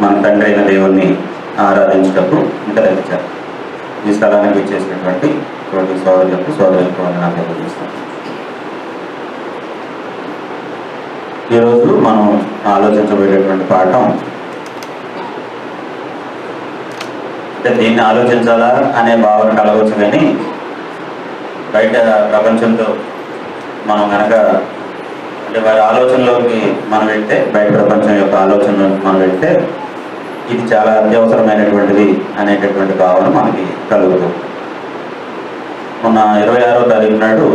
మన తండ్రి అయిన దేవుణ్ణి ఆరాధించేటప్పుడు ఇంటర్చారు. ఈ స్థలానికి ఇచ్చేసినటువంటి తోటి సోదరులకు వందనాలు తెలియజేస్తాను. ఈరోజు మనం ఆలోచించబడేటువంటి పాఠం, అంటే దీన్ని ఆలోచించాలా అనే భావన కలగవచ్చు, కానీ బయట ప్రపంచంతో మనం కనుక అంటే వారి ఆలోచనలోకి మనం వెళ్తే, బయట ప్రపంచం యొక్క ఆలోచనలోకి మనం వెళ్తే ఇది చాలా అత్యవసరమైనటువంటిది అనేటటువంటి భావన మనకి కలుగుతుంది. మొన్న 26వ తారీఖు నాడు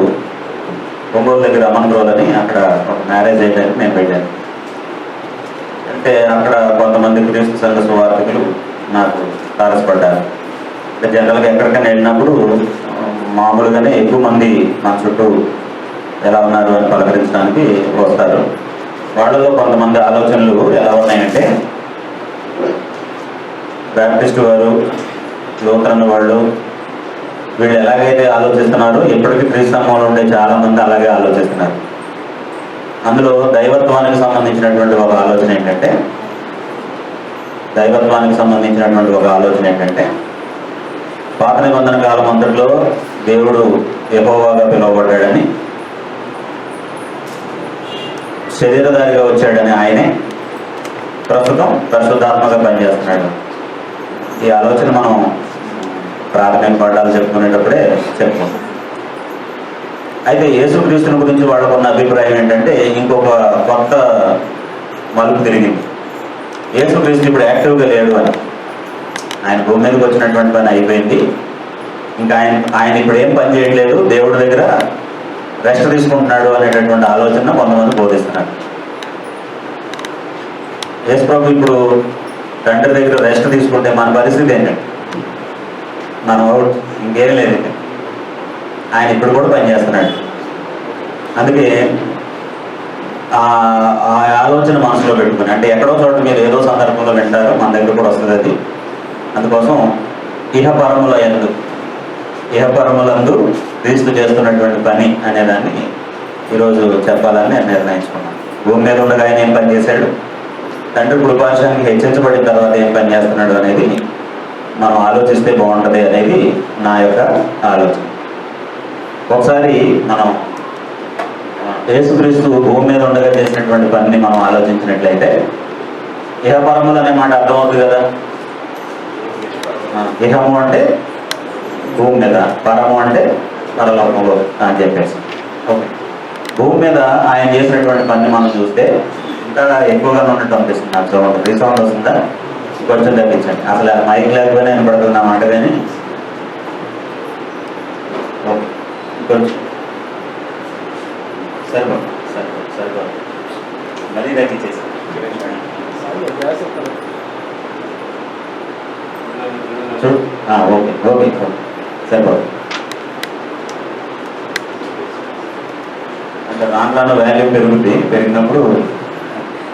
ఒంగోలు దగ్గర అమన్ రోల్ అని అక్కడ ఒక మ్యారేజ్ చేయడానికి నేను వెళ్ళాను. అంటే అక్కడ కొంతమంది క్రీస్తు సంఘ సువార్థికులు నాకు తారసపడ్డారు. అంటే జనరల్గా ఎక్కడికైనా వెళ్ళినప్పుడు మామూలుగానే ఎక్కువ మంది మా చుట్టూ ఎలా ఉన్నారు అని పలకరించడానికి వస్తారు. వాళ్ళలో కొంతమంది ఆలోచనలు ఎలా ఉన్నాయంటే, బ్యాప్టిస్ట్ వారు, లూథరన్ వాళ్ళు, వీళ్ళు ఎలాగైతే ఆలోచిస్తున్నారో ఇప్పటికీ క్రీస్తు సంఘంలో ఉండే చాలామంది అలాగే ఆలోచిస్తున్నారు. అందులో దైవత్వానికి సంబంధించినటువంటి ఒక ఆలోచన ఏంటంటే పాత నిబంధన కాలం అంతట్లో దేవుడు యెహోవాగా పిలువబడ్డాడని, శరీరధారిగా వచ్చాడని, ఆయనే ప్రస్తుతం పరిశుద్ధాత్మగా పనిచేస్తున్నాడు. ఈ ఆలోచన మనం ప్రాథమిక పాఠాలు చెప్పుకునేటప్పుడే చెప్పుకుంటాం. అయితే యేసుక్రీస్తుని గురించి వాళ్ళకున్న అభిప్రాయం ఏంటంటే ఇంకొక కొత్త మలుపు తిరిగింది. యేసుక్రీస్తు ఇప్పుడు యాక్టివ్గా లేడు అని. ఆయన భూమి మీదకి వచ్చినటువంటి పని అయిపోయింది. ఇంకా ఆయన ఇప్పుడు ఏం పని చేయట్లేదు, దేవుడి దగ్గర రెస్ట్ తీసుకుంటున్నాడు అనేటటువంటి ఆలోచన కొంతమంది బోధిస్తున్నారు. యేసు ప్రభు ఇప్పుడు తండ్రి దగ్గర రెస్ట్ తీసుకుంటే మన పరిస్థితి ఏంటంటే మనం ఇంకేం లేదు, ఆయన ఇప్పుడు కూడా పనిచేస్తున్నాడు. అందుకే ఆ ఆలోచన మనసులో పెట్టుకుని, అంటే ఎక్కడో చోట మీరు ఏదో సందర్భంలో వింటారు, మన దగ్గర కూడా వస్తుంది అది. అందుకోసం ఇహపరములందు క్రీస్తు చేస్తున్నటువంటి పని అనేదాన్ని ఈరోజు చెప్పాలని నేను నిర్ణయించుకున్నాను. భూమి మీద ఉండగా ఆయన ఏం పని చేశాడు, తండ్రి కృపాశానికి హెచ్చించబడిన తర్వాత ఏం పని చేస్తున్నాడు అనేది మనం ఆలోచిస్తే బాగుంటుంది అనేది నా యొక్క ఆలోచన. ఒకసారి మనం యేసుక్రీస్తు భూమి మీద ఉండగా చేసినటువంటి పనిని మనం ఆలోచించినట్లయితే, ఇహపరములు అనే మాట అర్థమవుతుంది కదా. ఇహము అంటే భూమి మీద, పరము అంటే పరలోకంలో అని చెప్పేసి. ఓకే, భూమి మీద ఆయన చేసినటువంటి పని మనం చూస్తే ఇంకా ఎక్కువగా ఉన్నట్టు అనిపిస్తుంది నాకు. సౌండ్ రీసౌండ్ వస్తుందా? కొంచెం తగ్గించండి. అసలు మైక్ లేకపోయినా వినపడుతుంది అన్నమాట. కానీ ఓకే, కొంచెం సరిపో మరీ తగ్గించేసి. ఓకే సరిపో. అంటే రాను వాల్యూ పెరిగినప్పుడు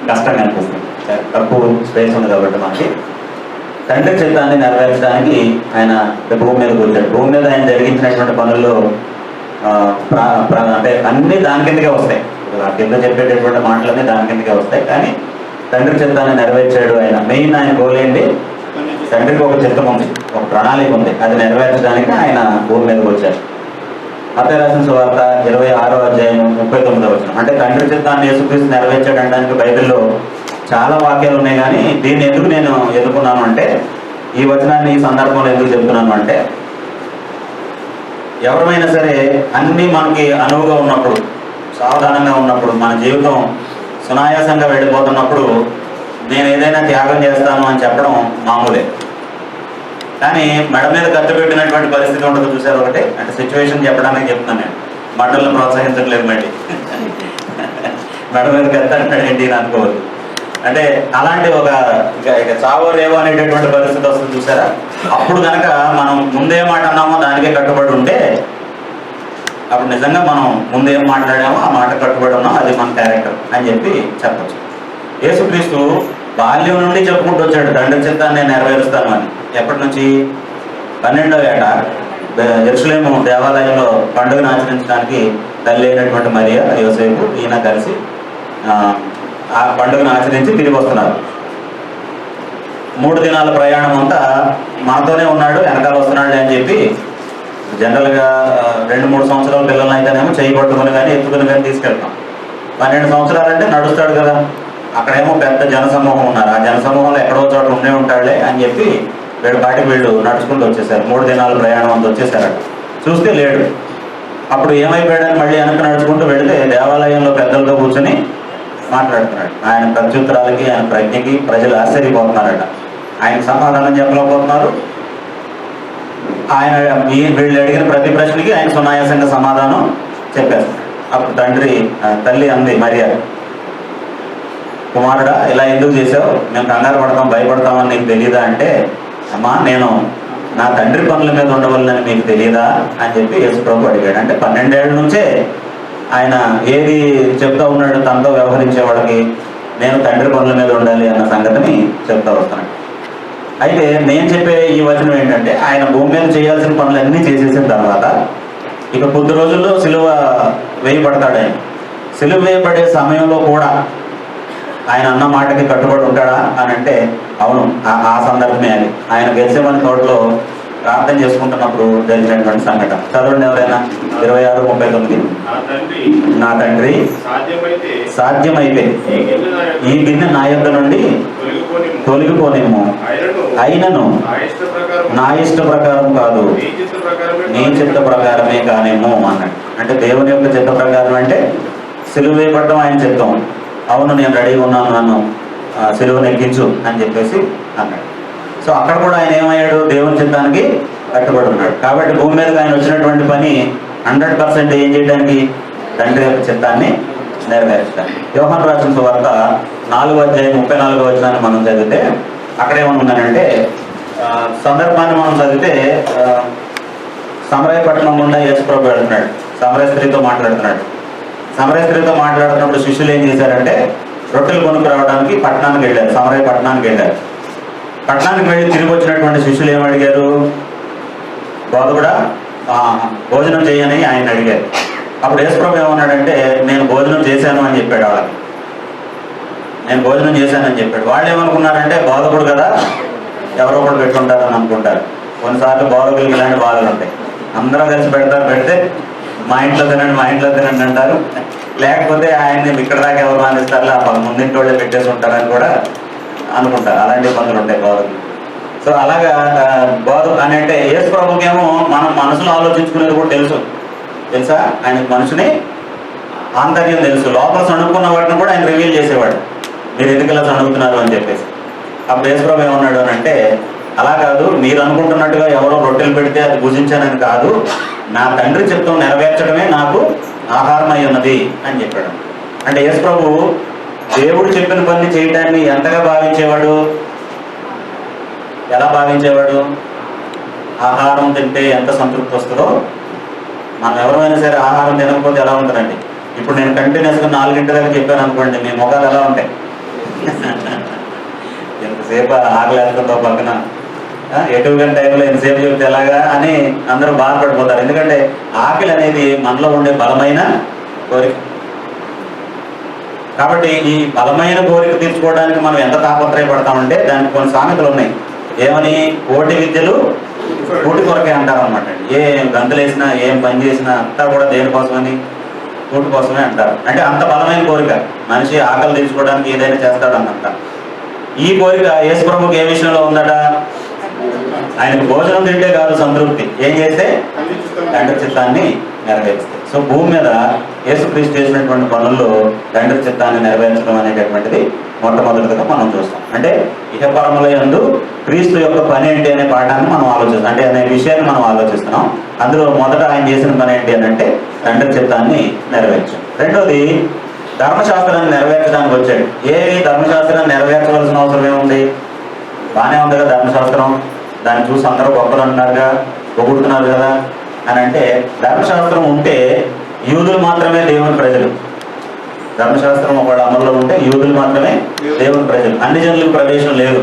కష్టంగా అనిపిస్తుంది. తక్కువ స్పేస్ ఉంది కాబట్టి మనకి తండ్రి చిత్తాన్ని నెరవేర్చడానికి ఆయన భూమి మీదకి వచ్చాడు. భూమి మీద ఆయన జరిగించినటువంటి పనుల్లో అంటే అన్నీ దాని కిందకే వస్తాయి. కింద చెప్పేటటువంటి మాటలన్నీ దాని కిందకే వస్తాయి. కానీ తండ్రి చిత్తాన్ని నెరవేర్చాడు ఆయన. మెయిన్ ఆయన గోల్ ఏంటి, తండ్రికి ఒక చిత్తం ఉంది, ఒక ప్రణాళిక ఉంది, అది నెరవేర్చడానికి ఆయన భూమి మీదకి వచ్చారు. మత్తయి రాసిన సువార్త 26వ అధ్యాయం 39వ వచనం. అంటే తండ్రి చిత్తాన్ని యేసుక్రీస్తు నెరవేర్చాడు అనడానికి బైబిల్లో చాలా వాక్యాలు ఉన్నాయి. కానీ దీన్ని ఎందుకు నేను ఎదుర్కొన్నాను అంటే, ఈ వచనాన్ని ఈ సందర్భంలో ఎందుకు చెప్తున్నాను అంటే, ఎవరైనా సరే అన్నీ మనకి అనువుగా ఉన్నప్పుడు, సావధానంగా ఉన్నప్పుడు, మన జీవితం సునాయాసంగా వెళ్ళిపోతున్నప్పుడు నేను ఏదైనా త్యాగం చేస్తాను అని చెప్పడం మామూలే. కానీ మెడ మీద కత్తి పెట్టినటువంటి పరిస్థితి ఉండదు చూసారు ఒకటి. అంటే సిచ్యువేషన్ చెప్పడానికి చెప్తున్నాను నేను, మండలను ప్రోత్సహించట్లేదు. మళ్ళీ మెడ మీద కత్తి అంటాడు ఏంటి అని అనుకోవద్దు. అంటే అలాంటి ఒక ఇక చావో రేవో అనేటటువంటి పరిస్థితి వస్తుంది చూసారా. అప్పుడు కనుక మనం ముందేం మాట అన్నామో దానికే కట్టుబడి ఉంటే, అప్పుడు నిజంగా మనం ముందేం మాట్లాడామో ఆ మాట కట్టుబడి ఉన్నాం, అది మన క్యారెక్టర్ అని చెప్పి చెప్పచ్చు. యేసుక్రీస్తు బాల్యం నుండి చెప్పుకుంటూ వచ్చాడు, తండ్రి చిత్తాన్ని నెరవేరుస్తాను అని. ఎప్పటి నుంచి? 12వ ఏట యెరూషలేము దేవాలయంలో పండుగను ఆచరించడానికి తల్లి అయినటువంటి మరియా, యోసేపు, ఈయన కలిసి ఆ పండుగను ఆచరించి తిరిగి వస్తున్నారు. 3 దినాల ప్రయాణం అంతా మనతోనే ఉన్నాడు, వెనకాల వస్తున్నాడు అని చెప్పి జనరల్గా 2-3 సంవత్సరాల పిల్లలు అయితేనేమో చేయి పట్టుకుని కానీ ఎత్తుకుని కానీ తీసుకెళ్తాం. 12 సంవత్సరాలంటే నడుస్తాడు కదా. అక్కడేమో పెద్ద జనసమూహం ఉన్నారు, ఆ జనసమూహంలో ఎక్కడో చోట ఉండే ఉంటాడులే అని చెప్పి వీళ్ళు నడుచుకుంటూ వచ్చేసారు. 3 దినాల ప్రయాణం అంతా వచ్చేసారట. చూస్తే లేడు. అప్పుడు ఏమైపోయాడని మళ్ళీ వెనక నడుచుకుంటూ వెళితే దేవాలయంలో పెద్దలతో కూర్చొని మాట్లాడుతున్నాడు. ఆయన ప్రత్యుత్తరాలకి, ఆయన ప్రజ్ఞకి ప్రజలు ఆశ్చర్యపోతున్నారట. ఆయన సమాధానం చెప్పలేకపోతున్నారు. ఆయన వీళ్ళు అడిగిన ప్రతి ప్రశ్నకి ఆయన సునాయాసంగా సమాధానం చెప్పేస్తున్నాడు. అప్పుడు తల్లి అంది మరియా, కుమారుడా ఇలా ఎందుకు చేసావు? మేము కంగారు పడతాం, భయపడతామని నీకు తెలియదా అంటే, అమ్మా నేను నా తండ్రి పనుల మీద ఉండవల్లని మీకు తెలియదా అని చెప్పి యేసుప్రభు అడిగాడు. అంటే 12 ఏళ్ల నుంచే ఆయన ఏది చెప్తా ఉన్నాడు తనతో వ్యవహరించేవాడికి, నేను తండ్రి పనుల మీద ఉండాలి అన్న సంగతిని చెప్తా వస్తున్నాడు. అయితే నేను చెప్పే ఈ వచనం ఏంటంటే, ఆయన భూమి మీద చేయాల్సిన పనులన్నీ చేసేసిన తర్వాత ఇక కొద్ది రోజుల్లో సిలువ వేయబడతాడు. ఆయన సిలువ వేయబడే సమయంలో కూడా ఆయన అన్న మాటకి కట్టుబడి ఉంటాడా అని అంటే అవును, ఆ సందర్భమే అది. ఆయన గెత్సేమని తోటలో ప్రార్థన చేసుకుంటున్నప్పుడు జరిగినటువంటి సంఘటన చదవండి ఎవరైనా. 26:39. నా తండ్రి సాధ్యమైతే ఈ గిన్నె నా యొద్ద నుండి తొలగిపోనేమో, అయినను నా ఇష్ట ప్రకారం కాదు, నీ చిత్త ప్రకారమే కానేమో అన్నాడు. అంటే దేవుని యొక్క చిత్త ప్రకారం అంటే సిలువ వేయబడటం ఆయన చిత్తం. అవును నేను రెడీగా ఉన్నాను, నన్ను సిలువను ఎక్కించు అని చెప్పేసి అన్నాడు. సో అక్కడ కూడా ఆయన ఏమయ్యాడు? దేవుని చిత్తానికి కట్టుబడి ఉన్నాడు. కాబట్టి భూమి మీదకి ఆయన వచ్చినటువంటి పని 100% ఏం చేయడానికి? తండ్రి యొక్క చిత్తాన్ని నెరవేర్చడానికి. యోహాను రాసిన సువార్త 4:34 మనం చదివితే అక్కడ ఏమనుందనంటే, సందర్భాన్ని మనం చదివితే సమరయపట్నం గుండా యేసుప్రభు వెళ్తున్నాడు, సమరయ స్త్రీతో మాట్లాడుతున్నాడు. సమరయ స్త్రీతో మాట్లాడుతున్నప్పుడు శిష్యులు ఏం చేశారంటే రొట్టెలు కొనుక్కు రావడానికి పట్టణానికి వెళ్ళారు, సమరయ పట్టణానికి వెళ్ళారు. పట్టణానికి వెళ్ళి తిరిగి వచ్చినటువంటి శిష్యులు ఏమడిగారు? బోధకుడా భోజనం చేయని ఆయన అడిగారు. అప్పుడు యేసుప్రభు ఏమన్నాడంటే, నేను భోజనం చేశాను అని చెప్పాడు వాళ్ళకి. నేను భోజనం చేశానని చెప్పాడు. వాళ్ళు ఏమనుకున్నారంటే బోధకుడు కదా ఎవరో ఒకటి పెట్టుకుంటారని అనుకుంటారు. కొన్నిసార్లు బోధకులకి ఇలాంటి బాధలు ఉంటాయి. అందరూ కలిసి పెడితే మా ఇంట్లో తినండి అంటారు. లేకపోతే ఆయన్ని ఇక్కడ దాకా ఎవరు మానేస్తారు, ఆ ముందింటి వాళ్ళే పెట్టేసి ఉంటారని కూడా అనుకుంటారు. అలాంటి ఇబ్బందులు ఉంటాయి బోధకులు. సో అలాగా బోధ అని అంటే యేసుప్రభుకేమో మనం మనసులో ఆలోచించుకునేది కూడా తెలుసా. ఆయనకు మనుషుని ఆంతర్యం తెలుసు. లోపల సణుక్కున్న వాటిని కూడా ఆయన రివీల్ చేసేవాడు, మీరు ఎందుకు ఇలా సణుకుతున్నారు అని చెప్పేసి. అప్పుడు యేసుప్రభు ఏమన్నాడు అని అంటే, అలా కాదు, మీరు అనుకుంటున్నట్టుగా ఎవరో రొట్టెలు పెడితే అది భుజించానని కాదు, నా తండ్రి చిత్తం నెరవేర్చడమే నాకు ఆహారం అయి ఉన్నది అని చెప్పాడు. అంటే యేసుప్రభు దేవుడు చెప్పిన పని చేయడాన్ని ఎంతగా భావించేవాడు? ఎలా భావించేవాడు? ఆహారం తింటే ఎంత సంతృప్తి వస్తుందో, మనం ఎవరైనా సరే ఆహారం తినకపోతే ఎలా ఉంటుందండి? ఇప్పుడు నేను కంటిన్యూస్గా 4 గంటల దాకా చెప్పాను అనుకోండి, మీ ముఖాలు ఎలా ఉంటాయి? ఎంతసేపు ఆకలి వేస్తుందో పక్కన, ఎటువంటి టైంలో ఎంతసేపు చెప్తే ఎలాగా అని అందరూ బాధపడిపోతారు. ఎందుకంటే ఆకలి అనేది మనలో ఉండే బలమైన కోరిక. కాబట్టి ఈ బలమైన కోరిక తీర్చుకోవడానికి మనం ఎంత తాపత్రయపడతామంటే దానికి కొన్ని సామెతలు ఉన్నాయి. ఏమని? కోటి విద్యలు కూటి కొరకే అంటారు అనమాట. ఏ గంతులు వేసినా ఏం పని చేసినా అంతా కూడా దేనికోసమని? కూటి కోసమే అంటారు. అంటే అంత బలమైన కోరిక. మనిషి ఆకలి తీర్చుకోవడానికి ఏదైనా చేస్తాడు అన్నంత. ఈ కోరిక యేసుప్రభుకి ఏ విషయంలో ఉందట? ఆయనకు భోజనం తింటే కాదు సంతృప్తి, ఏం చేస్తే? తండ్రి చిత్తాన్ని నెరవేరుస్తాయి. సో భూమి మీద యేసుక్రీస్తు చేసినటువంటి పనుల్లో తండ్రి చిత్తాన్ని నెరవేర్చడం అనేటటువంటిది మొట్టమొదటిగా మనం చూస్తాం. అంటే ఇహపరముల యందు క్రీస్తు యొక్క పని ఏంటి అనే పాఠాన్ని మనం ఆలోచిస్తాం, అంటే అనే విషయాన్ని మనం ఆలోచిస్తున్నాం. అందులో మొదట ఆయన చేసిన పని ఏంటి అని అంటే తండ్రి చిత్తాన్ని నెరవేర్చడం. రెండోది ధర్మశాస్త్రాన్ని నెరవేర్చడానికి వచ్చాడు. ధర్మశాస్త్రాన్ని నెరవేర్చవలసిన అవసరం ఏముంది? బాగానే ఉంది కదా ధర్మశాస్త్రం, దాన్ని చూసి అందరూ గొప్పలు అంటున్నారుగా, పొగుడుతున్నారు కదా అని అంటే, ధర్మశాస్త్రం ఉంటే యూదులు మాత్రమే దేవుని ప్రజలు. ధర్మశాస్త్రం ఒకవేళ అమల్లో ఉంటే యూదులు మాత్రమే దేవుని ప్రజలు, అన్ని జనులకు ప్రవేశం లేదు.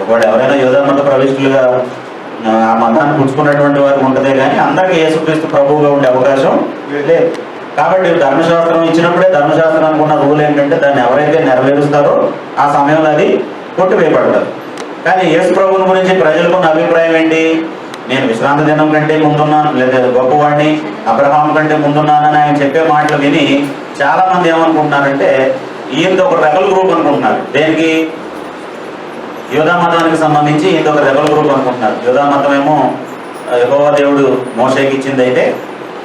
ఒకవేళ ఎవరైనా యూదా మత ప్రవేశులుగా ఆ మతాన్ని పుచ్చుకున్నటువంటి వారికి ఉంటుందే కానీ అందరికీ యేసుక్రీస్తు ప్రభువుగా ఉండే అవకాశం లేదు. కాబట్టి ధర్మశాస్త్రం ఇచ్చినప్పుడే ధర్మశాస్త్రానికి ఉన్న రూల్ ఏంటంటే దాన్ని ఎవరైతే నెరవేరుస్తారో ఆ సమయంలో అది కొట్టివేయబడతారు. కానీ యేసు ప్రభువుని గురించి ప్రజలకున్న అభిప్రాయం ఏంటి? నేను విశ్రాంతి దినం కంటే ముందున్నాను, లేదా గొప్పవాడిని, అబ్రహాం కంటే ముందున్నానని ఆయన చెప్పే మాటలు విని చాలా మంది ఏమనుకుంటున్నారంటే ఈయనతో ఒక రెబల్ గ్రూప్ అనుకుంటున్నారు. దేనికి? యూదా మతానికి సంబంధించి ఈయనతో ఒక రెబల్ గ్రూప్ అనుకుంటున్నారు. యూదా మతం ఏమో యెహోవా దేవుడు మోషేకి ఇచ్చింది, అయితే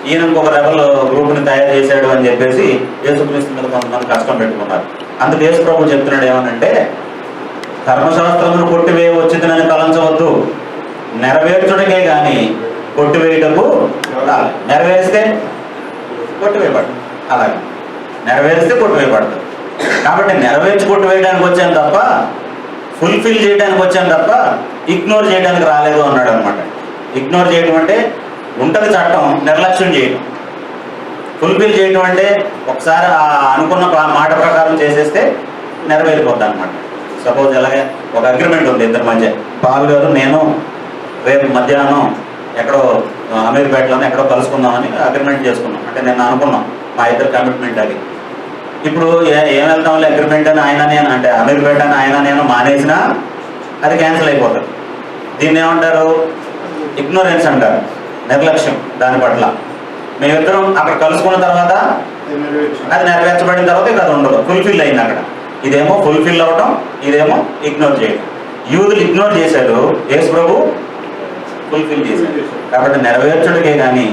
ఈయన ఇంకొక రెబల్ గ్రూప్ని తయారు చేశాడు అని చెప్పేసి యేసుక్రీస్తు మీద కొంతమంది కష్టం పెట్టుకున్నారు. అందుకు యేసు ప్రభు చెప్తున్నాడు ఏమనంటే, ధర్మశాస్త్రమును కొట్టివేయ వచ్చిందని తలంచవద్దు, నెరవేర్చుటకే కానీ కొట్టివేయటకు రాలి. నెరవేరిస్తే కొట్టివేయబడు, అలాగే నెరవేరిస్తే కొట్టివేయబడతాడు. కాబట్టి నెరవేర్చి కొట్టివేయడానికి వచ్చాను తప్ప, ఫుల్ఫిల్ చేయడానికి వచ్చాను తప్ప ఇగ్నోర్ చేయడానికి రాలేదు అన్నాడు అనమాట. ఇగ్నోర్ చేయడం అంటే ఉంటుంది చట్టం, నిర్లక్ష్యం చేయడం. ఫుల్ఫిల్ చేయడం అంటే ఒకసారి ఆ అనుకున్న మాట ప్రకారం చేసేస్తే నెరవేరిపోద్ది అనమాట. సపోజ్ అలాగే ఒక అగ్రిమెంట్ ఉంది ఇద్దరి మధ్య, పాల్ గారు నేను రేపు మధ్యాహ్నం ఎక్కడో అమీర్పేటలోనే ఎక్కడో కలుసుకుందామని అగ్రిమెంట్ చేసుకున్నాం. అంటే నేను అనుకున్నాం, మా ఇద్దరు కమిట్మెంట్ అది. ఇప్పుడు ఏం వెళ్తాంలే అగ్రిమెంట్ అని ఆయన నేను, అంటే అమీర్పేట అని ఆయన నేను మానేసినా అది క్యాన్సిల్ అయిపోతుంది. దీన్ని ఏమంటారు? ఇగ్నోరెన్స్ అంటారు, నిర్లక్ష్యం దాని పట్ల. మేమిద్దరం అక్కడ కలుసుకున్న తర్వాత అది నెరవేర్చబడిన తర్వాత ఇక అది ఉండదు, ఫుల్ఫిల్ అయింది అక్కడ. ఇదేమో ఫుల్ఫిల్ అవడం, ఇదేమో ఇగ్నోర్ చేయడం. యూదులు ఇగ్నోర్ చేశాడు, యేసు ప్రభు ఫుల్ఫిల్ చేశాడు. కాబట్టి నెరవేర్చడికే కానీ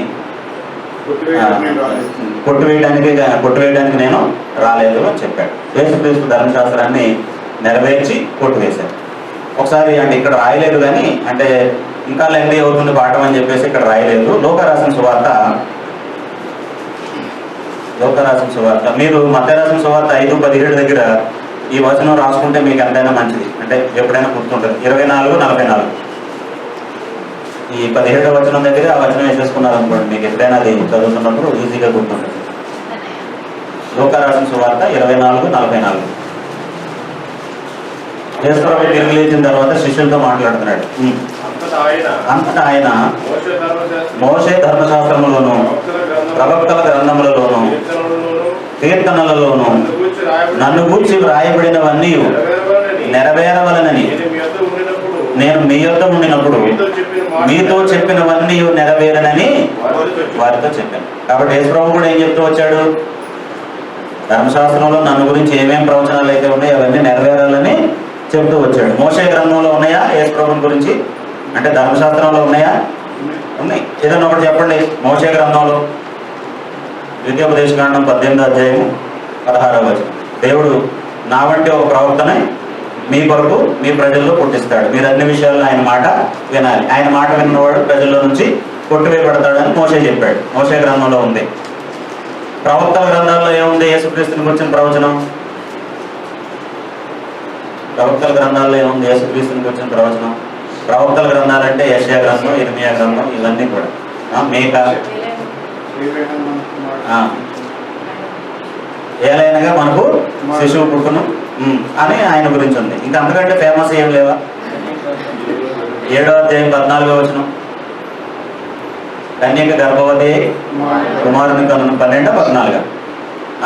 కొట్టివేయడానికి నేను రాలేదు అని చెప్పాడు. యేసుక్రీస్తు ధర్మశాస్త్రాన్ని నెరవేర్చి కొట్టివేశాడు. ఒకసారి అంటే ఇక్కడ రాయలేదు కానీ, అంటే ఇంకా లెంగ్తీ అవుతుంది పాఠం అని చెప్పేసి ఇక్కడ రాయలేదు. లోకరాసిన సువార్త మీరు మత్తయి రాసిన సువార్త 5:17 దగ్గర ఈ వచనం రాసుకుంటే మీకు ఎంతైనా మంచిది, అంటే ఎప్పుడైనా గుర్తుంటుంది. 24:44 ఈ 17వ వచనం దగ్గర ఆ వచనం వేసేసుకున్నారు అనుకోండి, మీకు ఎప్పుడైనా అది చదువుతున్నప్పుడు ఈజీగా గుర్తుంటుంది. లోకరాసిన సువార్త 24:44. యేసుప్రభు తిరిగి లేచిన తర్వాత శిష్యులతో మాట్లాడుతున్నాడు. అంతటా ఆయన మోషే ధర్మశాస్త్రములోను ప్రవక్తల గ్రంథములలోను కీర్తనలలోను నన్ను గూర్చి వ్రాయబడినవన్నీ నెరవేరవలనని నేను మీ యొద్ద ఉండినప్పుడు మీతో చెప్పినవన్నీ నెరవేరనని వారితో చెప్పాను. కాబట్టి యేసుప్రభు కూడా ఏం చెప్తూ వచ్చాడు? ధర్మశాస్త్రంలో నన్ను గురించి ఏమేం ప్రవచనాలు అయితే ఉన్నాయో అవన్నీ నెరవేరాలని చెప్తూ వచ్చాడు. మోషే గ్రంథంలో ఉన్నాయా యేసుప్రభుని గురించి? అంటే ధర్మశాస్త్రంలో ఉన్నాయా? ఉన్నాయి. ఏదన్నా ఒకటి చెప్పండి. మోషే గ్రంథంలో ద్వితీయోపదేశకాండం 18వ అధ్యాయం 16వ వచనం. దేవుడు నా వంటి ఒక ప్రవక్తని మీ కొరకు మీ ప్రజల్లో పుట్టిస్తాడు, మీరు అన్ని విషయాల్లో ఆయన మాట వినాలి, ఆయన మాట విన్నవాడు ప్రజల్లో నుంచి కొట్టివేయబడతాడని మోషే చెప్పాడు. మోషే గ్రంథంలో ఉంది. ప్రవక్తల గ్రంథాల్లో ఏముంది యేసుక్రీస్తుని గురించిన ప్రవచనం? ప్రవక్తల గ్రంథాల్లో ఏముంది యేసుక్రీస్తుని గురించిన ప్రవచనం? ప్రవక్తల గ్రంథాలు అంటే యెషయా గ్రంథం, ఇర్మియా గ్రంథం, ఇవన్నీ కూడా. మేక ఏలైనగా మనకు శిశువు పుట్టును అని ఆయన గురించి ఉంది. ఇంకా అంతకంటే ఫేమస్ ఏం లేవా? 7వ అధ్యాయం 14వ వచనం, కన్యక గర్భవతి కుమారుని కనును. 12-14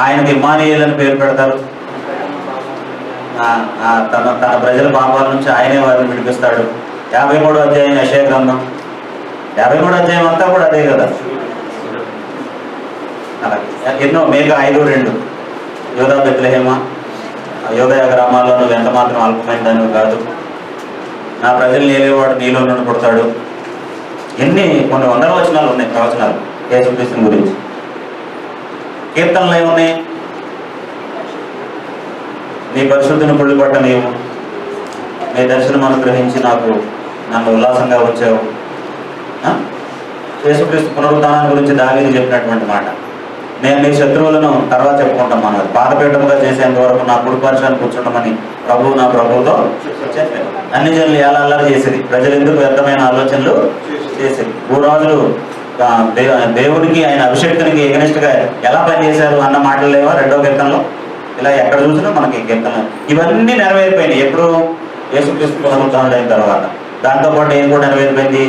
ఆయనకి ఇమ్మానుయేలు అని పేరు పెడతారు. తన ప్రజల పాపాల నుంచి ఆయనే వారిని విడిపిస్తాడు. 53వ అధ్యాయం యెషయా గ్రంథం, 53వ అధ్యాయం అంతా కూడా అదే కదా. అలాగే ఎన్నో, మేక 5:2 యోధా బెత్లెహేమ, యోదయ గ్రామాల్లో నువ్వు ఎంత మాత్రం అల్పమైన దానివి కాదు, నా ప్రజల్ని ఏలేవాడు నీలో నుండి పుడతాడు. కొన్ని వందల వచనాలు ఉన్నాయి ప్రవచనాలు యేసుక్రీస్తుని గురించి. కీర్తనలు ఏమున్నాయి? నీ పరిశుద్ధిని పుళ్ళిపట్ట నీవు, నీ దర్శనం అనుగ్రహించి నన్ను ఉల్లాసంగా వచ్చావు. యేసుక్రీస్తు పునరుద్ధానాన్ని గురించి దావీదు చెప్పినటువంటి మాట. నేను నీ శత్రువులను తర్వాత చెప్పుకుంటాం, మనం పాదపీఠముగా చేసేంత వరకు నా కుడిపక్షాన్ని కూర్చుంటామని ప్రభువు నా ప్రభువుతో చెప్పాను. అన్ని జనులు ఎలా అల్లరి చేసేది, ప్రజలు ఎందుకు వ్యర్థమైన ఆలోచనలు చేసేది, భూరాజులు దేవునికి ఆయన అభిషక్తునికి ఎగనిస్ట్గా ఎలా పనిచేశారు అన్న మాటలు లేవా 2వ కీర్తనలో? ఇలా ఎక్కడ చూసినా మనకి కీర్తనలు ఇవన్నీ నెరవేరిపోయినాయి. ఎప్పుడు? యేసుక్రీస్తు పునరుద్ధానుడు అయిన తర్వాత. దాంతోపాటు ఏం కూడా నెరవేరిపోయింది?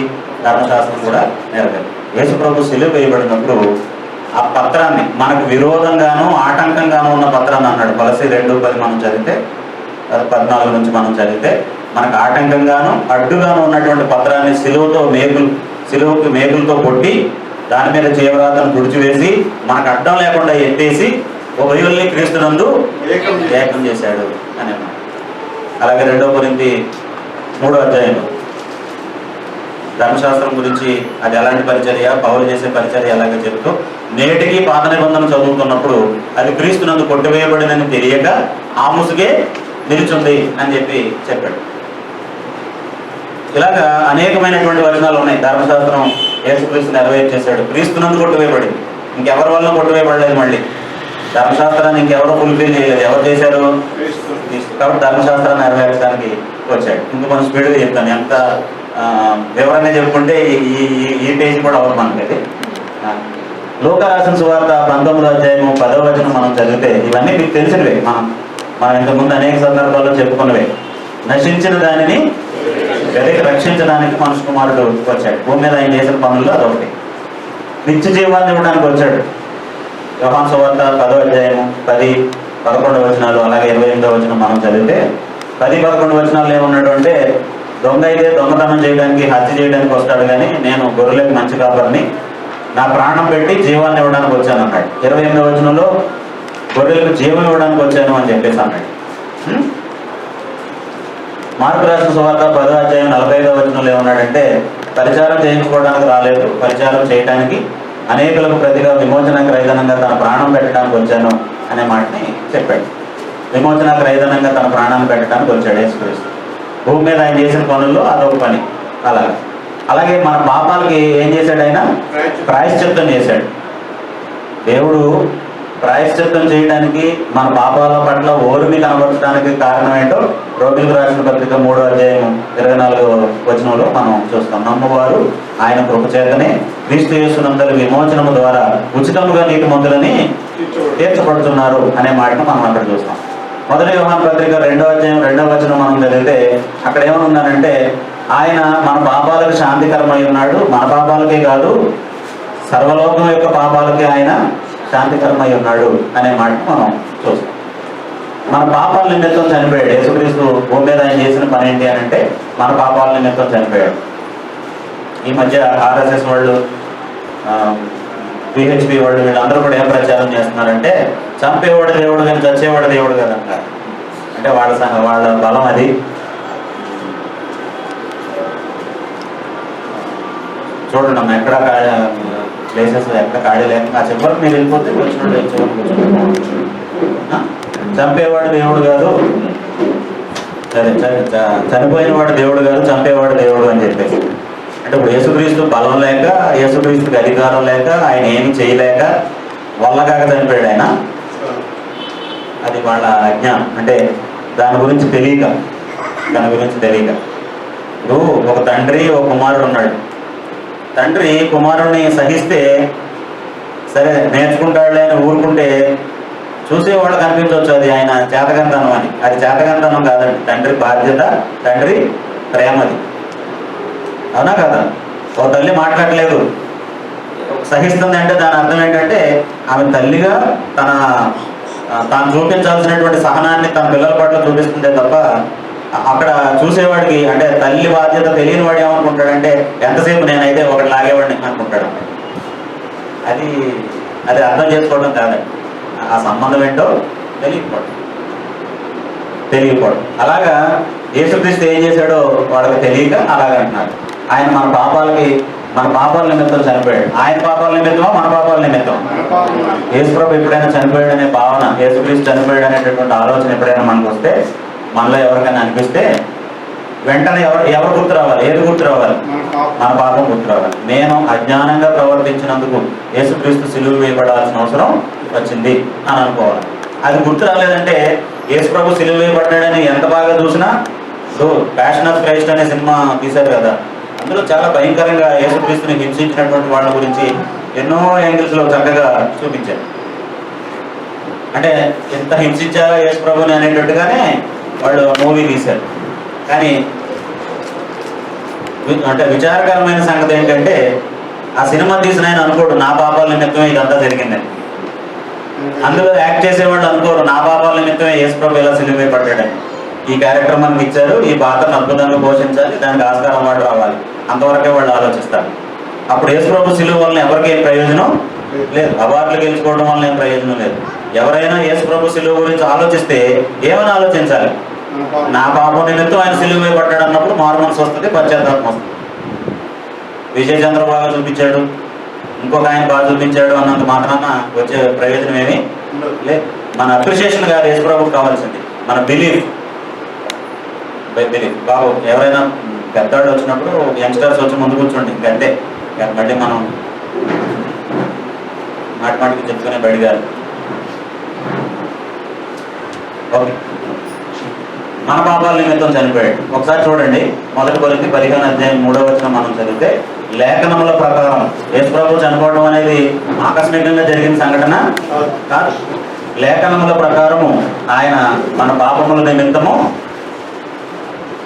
ధర్మశాస్త్రం కూడా నెరవేరింది. యేసు ప్రభు సిలువ వేయబడినప్పుడు ఆ పత్రాన్ని, మనకు విరోధంగాను ఆటంకంగాను ఉన్న పత్రాన్ని అన్నాడు. కొలస్సీ 2:10 మనం చదివితే, 14 నుంచి మనం చదివితే, మనకు ఆటంకంగాను అడ్డుగాను ఉన్నటువంటి పత్రాన్ని సిలువుకి మేకులతో కొట్టి దాని మీద జీవరాతను తుడిచివేసి మనకు అడ్డం లేకుండా ఎత్తేసి ఉభయుల్ని క్రీస్తునందు ఏకం చేశాడు అని అన్నాడు. అలాగే 2 కొరింథీ 3వ అధ్యాయంలో ధర్మశాస్త్రం గురించి అది ఎలాంటి పరిచర్య, పౌలు చేసే పరిచర్య ఎలాగో చెప్తూ నేటికి పాత నిబంధన చదువుతున్నప్పుడు అది క్రీస్తునందు కొట్టివేయబడినని తెలియక ఆ ముసుగే నిలుచుంది అని చెప్పాడు. ఇలాగా అనేకమైనటువంటి వచనాలు ఉన్నాయి. ధర్మశాస్త్రం యేసుక్రీస్తు నెరవేర్చేశాడు, క్రీస్తునందు కొట్టివేయబడింది, ఇంకెవరి వల్ల కొట్టివేయబడలేదు. మళ్ళీ ధర్మశాస్త్రాన్ని ఇంకెవరో ఫుల్ఫిల్ చేయలేదు, ఎవరు చేశారు? కాబట్టి ధర్మశాస్త్రాన్ని నెరవేర్చడానికి వచ్చాడు. ఇంకా మనం స్పీడ్గా చెప్తాను, ఎంత వివరంగా చెప్పుకుంటే ఈ పేజీ కూడా అవరు మనకి. అది లూకా రాసిన సువార్త 19వ అధ్యాయము 10వ వచనం మనం చదివితే ఇవన్నీ మీకు తెలిసినవే, మనం ఇంతకుముందు అనేక సందర్భాల్లో చెప్పుకున్నవే. నశించిన దానిని వెతికి రక్షించడానికి మనుష్య కుమారుడు వచ్చాడు. భూమి మీద ఆయన చేసిన పనుల్లో అదొకటి. నిత్య జీవాన్ని ఇవ్వడానికి వచ్చాడు. యోహాను సువార్త 10వ అధ్యాయము 10, 11 వచనాలు అలాగే 28వ వచనం మనం చదివితే 10, 11 వచనాలు ఏమన్నాడు అంటే, దొంగ అయితే దొంగతనం చేయడానికి, హత్య చేయడానికి వస్తాడు, కానీ నేను గొర్రెలకు మంచి కాపరిని, నా ప్రాణం పెట్టి జీవాన్ని ఇవ్వడానికి వచ్చాను అన్నాడు. 28వ వచనంలో గొర్రెలకు జీవం ఇవ్వడానికి వచ్చాను అని చెప్పేసి అన్నాడు. మార్కు రాసిన సువార్త 10వ అధ్యాయం 45వ వచనంలో ఏమన్నాడంటే, పరిచారం చేయించుకోవడానికి రాలేదు, పరిచారం చేయడానికి అనేకులకు ప్రతిగా విమోచన క్రైదనంగా తన ప్రాణం పెట్టడానికి వచ్చాను అనే మాటని చెప్పాడు. విమోచన క్రైదనంగా తన ప్రాణాన్ని పెట్టడానికి వచ్చాడు యేసుక్రీస్తు. భూమి మీద ఆయన చేసిన పనుల్లో అదొక పని. అలాగే మన పాపాలకి ఏం చేశాడు? ఆయన ప్రాయశ్చిత్తం చేశాడు. దేవుడు ప్రాయశ్చిత్తం చేయడానికి, మన పాపాల పట్ల ఓర్మి కనబరచడానికి కారణం ఏంటో రోమిలకు రాసిన పత్రిక 3వ అధ్యాయం 24వ వచనంలో మనం చూస్తాం. నమ్మవారు ఆయన కృప చేతనే క్రీస్తు యేసునందరి విమోచనము ద్వారా ఉచితముగా నీతిమంతులని తీర్చబడుతున్నారు అనే మాటను మనం అక్కడ చూస్తాం. 1 యోహాను పత్రిక 2వ అధ్యాయం 2వ వచనం మనం చదివితే అక్కడ ఏమనుందనంటే, ఆయన మన పాపాలకు శాంతికరమై ఉన్నాడు. మన పాపాలకే కాదు, సర్వలోకం యొక్క పాపాలకే ఆయన శాంతికరమై ఉన్నాడు అనే మాట మనం చూస్తాం. మన పాపాల నిమిత్తం చనిపోయాడు యేసుక్రీస్తు. భూమి మీద ఆయన చేసిన పని ఏంటి అని అంటే, మన పాపాల నిమిత్తం చనిపోయాడు. ఈ మధ్య ఆర్ఎస్ఎస్ వాళ్ళు, పిహెచ్పి వాళ్ళు, వీళ్ళందరూ కూడా ఏం ప్రచారం చేస్తున్నారంటే, చంపేవాడు దేవుడు కానీ చచ్చేవాడు దేవుడు కదంట. అంటే వాళ్ళ బలం అది. చూడండి అమ్మ, ఎక్కడ ప్లేసెస్ ఎక్కడ ఖాళీ లేక ఆ చివరికి మీరు వెళ్ళిపోతే వచ్చినట్టు చంపేవాడు దేవుడు కాదు, సరే చనిపోయిన వాడు దేవుడు కాదు, చంపేవాడు దేవుడు అని చెప్పేసి. అంటే ఇప్పుడు యేసుక్రీస్తు బలం లేక, యేసుక్రీస్తుకి అధికారం లేక, ఆయన ఏమి చేయలేక వల్ల కాక చనిపోయాడు ఆయన. అది వాళ్ళ అజ్ఞానం. అంటే దాని గురించి తెలియక. ఇప్పుడు ఒక తండ్రి, ఒక కుమారుడు ఉన్నాడు. తండ్రి కుమారుడిని సహిస్తే సరే నేర్చుకుంటాడులే అని ఊరుకుంటే చూసేవాళ్ళకి అనిపించవచ్చు అది ఆయన చేతకంతనం అని. అది చేతకంతనం కాదండి, తండ్రి బాధ్యత, తండ్రి ప్రేమది. అవునా కదా? ఒక తల్లి మాట్లాడలేదు, సహిస్తుంది అంటే దాని అర్థం ఏంటంటే ఆమె తల్లిగా తాను చూపించాల్సినటువంటి సహనాన్ని తన పిల్లల పట్ల చూపిస్తుందే తప్ప అక్కడ చూసేవాడికి, అంటే తల్లి బాధ్యత తెలియని వాడు ఏమనుకుంటాడంటే, ఎంతసేపు నేనైతే ఒకటి లాగేవాడిని అనుకుంటాడు. అది అర్థం చేసుకోవడం కాదండి. ఆ సంబంధం ఏంటో తెలియకపోవడం. అలాగా యేసుక్రీస్తు ఏం చేశాడో వాళ్ళకి తెలియక అలాగంటున్నారు. ఆయన మన పాపాల నిమిత్తం చనిపోయాడు. ఆయన పాపాల నిమిత్తమా, మన పాపాల నిమిత్తం? యేసుప్రభు ఎప్పుడైనా చనిపోయాడు అనే భావన, యేసుక్రీస్తు చనిపోయాడు అనేటటువంటి ఆలోచన ఎప్పుడైనా మనకు వస్తే, మనలో ఎవరికైనా అనిపిస్తే వెంటనే ఎవరు గుర్తు రావాలి? ఏది గుర్తు రావాలి? మన పాపం గుర్తు రావాలి. నేను అజ్ఞానంగా ప్రవర్తించినందుకు యేసుక్రీస్తు సిలువ వేయబడాల్సిన అవసరం వచ్చింది అని అనుకోవాలి. అది గుర్తు రాలేదంటే యేసుప్రభు సిలువ వేయబడ్డాడని ఎంత బాగా చూసినా, ప్యాషన్ ఆఫ్ క్రైస్ట్ అనే సినిమా తీశారు కదా, అందులో చాలా భయంకరంగా యేసుక్రీస్తుని హింసించినటువంటి వాళ్ళ గురించి ఎన్నో యాంగిల్స్లో చక్కగా చూపించారు. అంటే ఎంత హింసించారో యేసుప్రభుని అనేటట్టుగానే వాళ్ళు మూవీ తీశారు. కానీ అంటే విచారకరమైన సంగతి ఏంటంటే, ఆ సినిమా తీసిన ఆయన అనుకోడు నా పాపాల నిమిత్తమే ఇదంతా జరిగిందని. అందులో యాక్ట్ చేసేవాళ్ళు అనుకోరు నా పాపాల నిమిత్తమే యేసుప్రభు ఇలా సిలువ వేయబడ్డాడని. ఈ క్యారెక్టర్ మనకి ఇచ్చారు, ఈ పాత్రను అద్భుతంగా పోషించాలి, దానికి ఆస్కార్ అవార్డు రావాలి, అంతవరకే వాళ్ళు ఆలోచిస్తారు. అప్పుడు యేసుప్రభు సిలువ వలన ఎవరికి ఏం ప్రయోజనం లేదు, అవార్డులు గెలుచుకోవడం వల్ల ఏం ప్రయోజనం లేదు. ఎవరైనా యేసుప్రభు సిలువ గురించి ఆలోచిస్తే ఏమని ఆలోచించాలి? నా పాపం నిమిత్తం ఆయన సిలువ వేయబడ్డాడు అన్నప్పుడు మారు మనసు వస్తుంది, పశ్చాత్తాపం వస్తుంది. విజయ్ చంద్ర బాగా చూపించాడు, ఇంకొక ఆయన బాగా చూపించాడు అన్నంత మాత్రాన వచ్చే ప్రయోజనం ఏమీ లేదు. మన అప్రిషియేషన్ కాదు యేసుప్రభుకి కావాల్సింది, మన బిలీఫ్. బాబు ఎవరైనా పెద్దవాళ్ళు వచ్చినప్పుడు యంగ్స్టర్స్ వచ్చి ముందు కూర్చోండి, ఇంకంటే మళ్ళీ మనం మాటికి చెప్పుకునే బడిగారు. ఓకే, మన పాపాల నిమిత్తం చనిపోయాడు. ఒకసారి చూడండి, 1 కొరింథీ 15:3 మనం చదివితే, లేఖనముల ప్రకారం యేసుప్రభు చనిపోవడం అనేది ఆకస్మికంగా జరిగిన సంఘటన కాదు. లేఖనముల ప్రకారము ఆయన మన పాపముల నిమిత్తము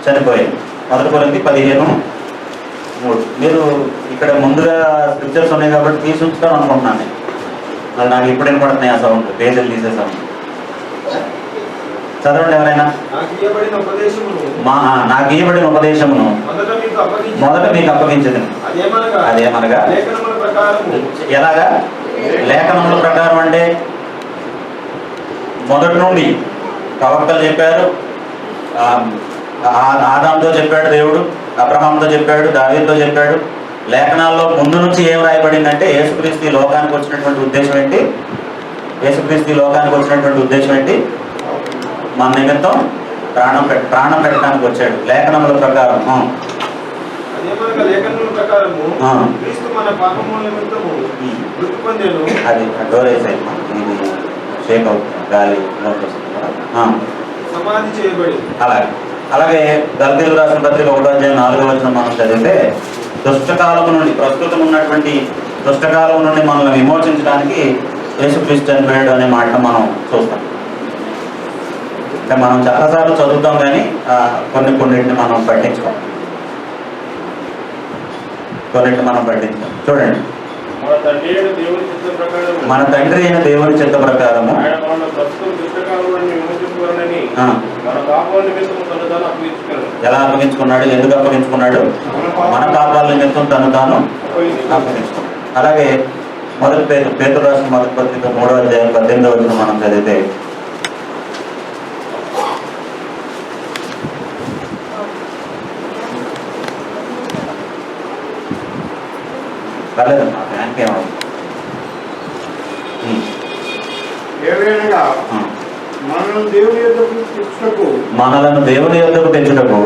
చనిపోయింది. 1 కొరింథీ 15:3. మీరు ఇక్కడ ముందుగా స్క్రిప్చర్స్ ఉన్నాయి కాబట్టి తీసి ఉంచుతాను అనుకుంటున్నాను నేను. మరి నాకు ఇప్పుడు వినపడుతున్నాయి ఆ సౌండ్, పేజీలు తీసే సౌండ్. చదవండి ఎవరైనా. నాకు ఇవ్వబడిన ఉపదేశమును మొదట మీకు అప్పగించదు. అదేమనగా ఎలాగా? లేఖనముల ప్రకారం అంటే మొదటి నుండి ప్రవక్తలు చెప్పారు, ఆదాంతో చెప్పాడు దేవుడు, అబ్రహాంతో చెప్పాడు, దావీదుతో చెప్పాడు. లేఖనాల్లో ముందు నుంచి ఏం రాయబడిందంటే యేసుక్రీస్తు లోకానికి వచ్చినటువంటి ఉద్దేశం ఏంటి? యేసుక్రీస్తు లోకానికి వచ్చినటువంటి ఉద్దేశం ఏంటి? మన నిమిత్తం ప్రాణం పెట్టడానికి వచ్చాడు. లేఖనముల ప్రకారం అది డోర్ వేసాయి, ఇది షేక్ అవుతుంది, గాలి సమాధి చేయబడి. అలాగే గలతీయులకు రాసిన పత్రిక 1:4 మనం చదివితే, దుష్టకాలము నుండి, ప్రస్తుతం ఉన్నటువంటి దుష్టకాలం నుండి మనల్ని విమోచించడానికి యేసుక్రీస్తు చనిపోయాడు అనే మాట మనం చూస్తాం. అంటే మనం చాలాసార్లు చదువుతాం కానీ కొన్నింటిని మనం పట్టించుకోం. చూడండి, మన తండ్రి అయిన దేవుని చిత్త ప్రకారము ఎలా అప్పగించుకున్నాడు? ఎందుకు అప్పగించుకున్నాడు? మన పాపాల నిమిత్తం తను తాను అప్పగించుకున్నాడు. అలాగే పేతురు రాసిన మొదటి పత్రిక 3:18 మనం చదివితే, పర్లేదమ్మా, బ్యాంక్ ఏమవుతుంది. మనలను దేవుని యొద్దకు తెచ్చుటకు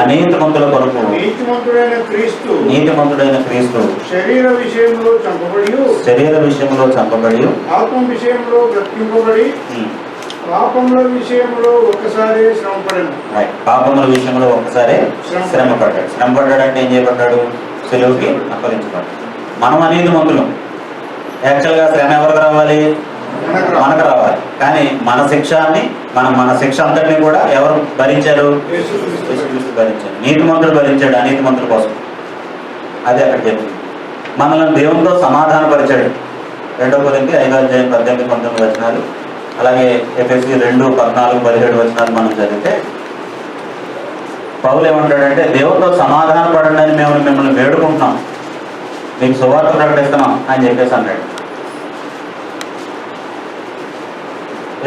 అనీతిమంతుల కొరకు నీతిమంతుడైన క్రీస్తు శరీర విషయంలో చంపబడి ఆత్మ విషయంలో బ్రతికింపబడి పాపముల విషయంలో ఒక్కసారి శ్రమ పడ్డాడు. శ్రమ పడ్డాడంటే ఏం చేయబడ్డాడు? సిలువకి అప్పగించబడ్డాడు. మనం అనీతిమంతులు. యాక్చువల్గా శ్రమ ఎవరికి రావాలి? మనకు రావాలి. కానీ మన శిక్ష అంతటినీ కూడా ఎవరు భరించారు? యేసుక్రీస్తు భరించారు. నీతిమంతుడు భరించాడు అనీతిమంతుల కోసం. అదే అక్కడ చెప్పింది. మనల్ని దేవునితో సమాధానపరిచాడు. 2 కొరింథీ 5:18-19 అలాగే ఎఫెసీ 2:14-17 మనం చదివితే పౌలు ఏమంటాడంటే, దేవునితో సమాధాన పడండి అని మేము మిమ్మల్ని వేడుకుంటున్నాం, మీకు సువార్త ప్రకటిస్తున్నాం అని చెప్పేసి అన్నాడు.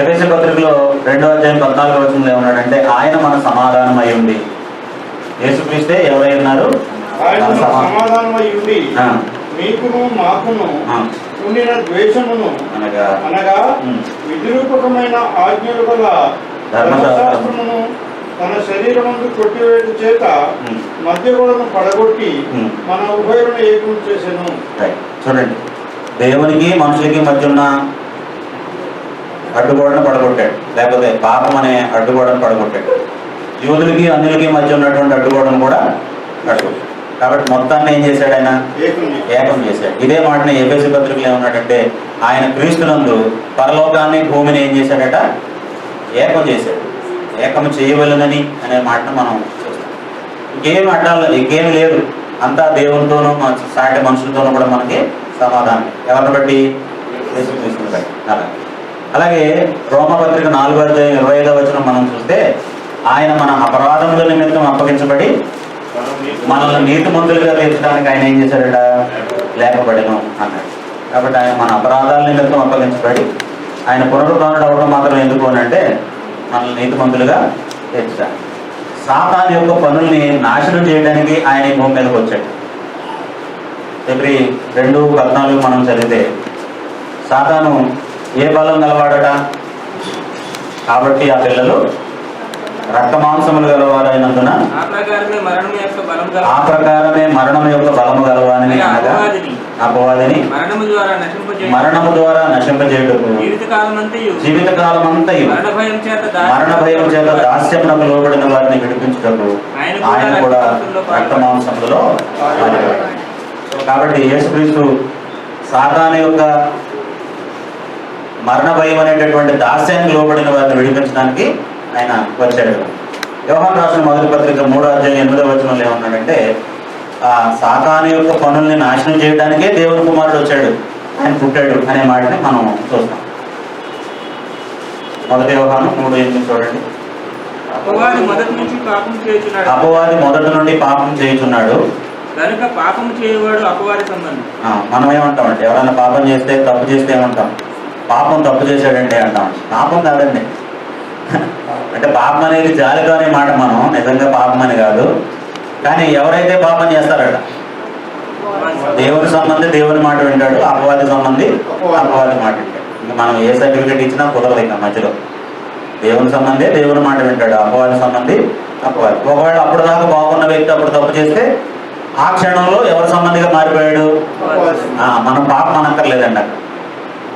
ఎఫెసీ పత్రికలో 2:14 ఏమన్నాడంటే, ఆయన మన సమాధానం అయి ఉండి. యేసుక్రీస్తే ఎవరై ఉన్నారు? సమాధానమై ఉండి మీకును మాకును ఉండిన ద్వేషమును అనగా విద్రూపకమైన ఆజ్ఞలు గల ధర్మశాస్త్రమును తన శరీరమందు కొట్టివేట చేత మధ్య గోడను పడగొట్టి మన ఉభయులను ఏకం చేసెను. చూడండి, దేవునికి మనుషులకి మధ్య ఉన్న అడ్డుగోడను పడగొట్టాడు, లేకపోతే పాపం అనే అడ్డుగోడను పడగొట్టాడు. యూదులకి అన్యులకి మధ్య ఉన్నటువంటి అడ్డుగోడను కూడా పడగొట్టాడు. కాబట్టి మొత్తాన్ని ఏం చేశాడు? ఆయన ఏకం చేశాడు. ఇదే మాటని ఎఫెసీ పత్రికలో ఏమన్నాడంటే, ఆయన క్రీస్తునందు పరలోకాన్ని భూమిని ఏం చేశాడట? ఏకం చేశాడు. ఏకం చేయవలనని అనే మాటను మనం చూస్తాం. ఇంకేమి లేదు, అంతా దేవునితోనూ సాటి మనుషులతోనూ కూడా మనకి సమాధానం. ఎవరిని బట్టి? యేసుక్రీస్తుని బట్టి. అలా అలాగే రోమపత్రిక 4:25 మనం చూస్తే ఆయన మన అపరాధముల నిమిత్తం అప్పగించబడి మనల్ని నీతిమంతులుగా తీర్చడానికి ఆయన ఏం చేశాడట? లేపబడెను అన్నాడు. కాబట్టి ఆయన మన అపరాధాల నిమిత్తం అప్పగించబడి ఆయన పునరుద్ధరణుడు అవ్వడం మాత్రం ఎందుకు అని అంటే మనల్ని నీతిమంతులుగా తీర్చాడు. సాతాను యొక్క పనుల్ని నాశనం చేయడానికి ఆయన ఈ భూమి మీదకి వచ్చాడు. ఫిబ్రవరి 2:14 మనం చదివితే సాతాను ఏ బలం గలవాడట? కాబట్టి ఆ పిల్లలు రక్త మాంసములు గలవారైనందున ఆ ప్రకారమే మరణం యొక్క బలము గలవాని అనగా అపవాదిని మరణము ద్వారా నశింపజేయుటకు జీవితకాలమంతయు మరణ భయం చేత దాస్యమునకు లోబడిన వారిని విడిపించుటకు ఆయన కూడా రక్త మాంసములలో పాల్గొన్నాడు. కాబట్టి యేసుక్రీస్తు సాతాను యొక్క మరణ భయం అనేటటువంటి దాస్యానికి లోబడిన వారిని విడిపించడానికి ఆయన వచ్చాడు. యోహాను రాసిన మొదటి పత్రిక 3:8 ఏమన్నాడంటే ఆ సాతాను యొక్క పనుల్ని నాశనం చేయడానికే దేవుని కుమారుడు వచ్చాడు, ఆయన పుట్టాడు అనే మాటని మనం చూస్తాం. మొదటి యోహాను 3:8 చూడండి. అపవాది మొదటి నుండి పాపం చేయుచున్నాడు కనుక పాపం చేయవాడు అపవాది సంబంధం. మనం ఏమంటామంటే ఎవరైనా పాపం చేస్తే తప్పు చేస్తే ఏమంటాం? పాపం తప్పు చేశాడండి అంటాం. పాపం కాదండి. అంటే పాపం అనేది జాలిగా అనే మాట మనం నిజంగా పాపం అని కాదు. కానీ ఎవరైతే పాపం చేస్తారట దేవుని సంబంధి దేవుని మాట వింటాడు, అపవాది సంబంధి అపవాది మాట వింటాడు. ఇంకా మనం ఏ సర్టిఫికేట్ ఇచ్చినా కుదరదు. ఇంకా మధ్యలో దేవుని సంబంధి దేవుని మాట వింటాడు, అపవాది సంబంధి అపవాది. ఒకవేళ అప్పుడు దాకా బాగున్న వ్యక్తి అప్పుడు తప్పు చేస్తే ఆ క్షణంలో ఎవరి సంబంధిగా మారిపోయాడు? మనం పాపం అనక్కర్లేదండి. అక్కడ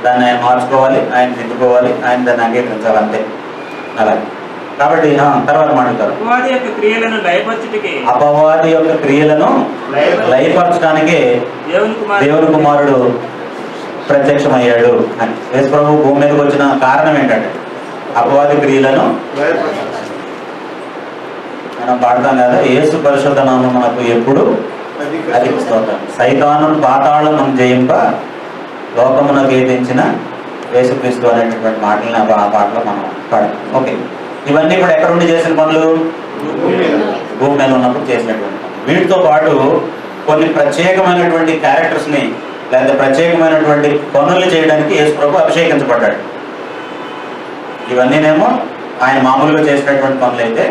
దాన్ని ఆయన మార్చుకోవాలి, ఆయన దిద్దుకోవాలి, ఆయన దాన్ని అంగీకరించాలి అంతే. అలాగే కాబట్టి తర్వాత మాట్లాడతారు. అపవాది యొక్క క్రియలను లయపరచడానికే దేవుని కుమారుడు ప్రత్యక్షమయ్యాడు అని. యేసు ప్రభు భూమి మీదకి వచ్చిన కారణం ఏంటంటే అపవాది క్రియలను మనం పాడతాం కదా, యేసు పరిశుద్ధ నామం మనకు ఎప్పుడు అధికస్తోతాం. సైతాను పాతాళం జయింప లోకమునకు ఏదించిన యేసుక్రీస్తు అనేటటువంటి మాటలను ఆ పాటలో మనం పాడాం. ఓకే, ఇవన్నీ కూడా ఎక్కడ ఉండి చేసిన పనులు? భూమి మీద ఉన్నప్పుడు చేసినటువంటి. వీటితో పాటు కొన్ని ప్రత్యేకమైనటువంటి క్యారెక్టర్స్ని లేదా ప్రత్యేకమైనటువంటి పనులు చేయడానికి యేసు ప్రభు అభిషేకించబడ్డాడు. ఇవన్నీనేమో ఆయన మామూలుగా చేసినటువంటి పనులు అయితే,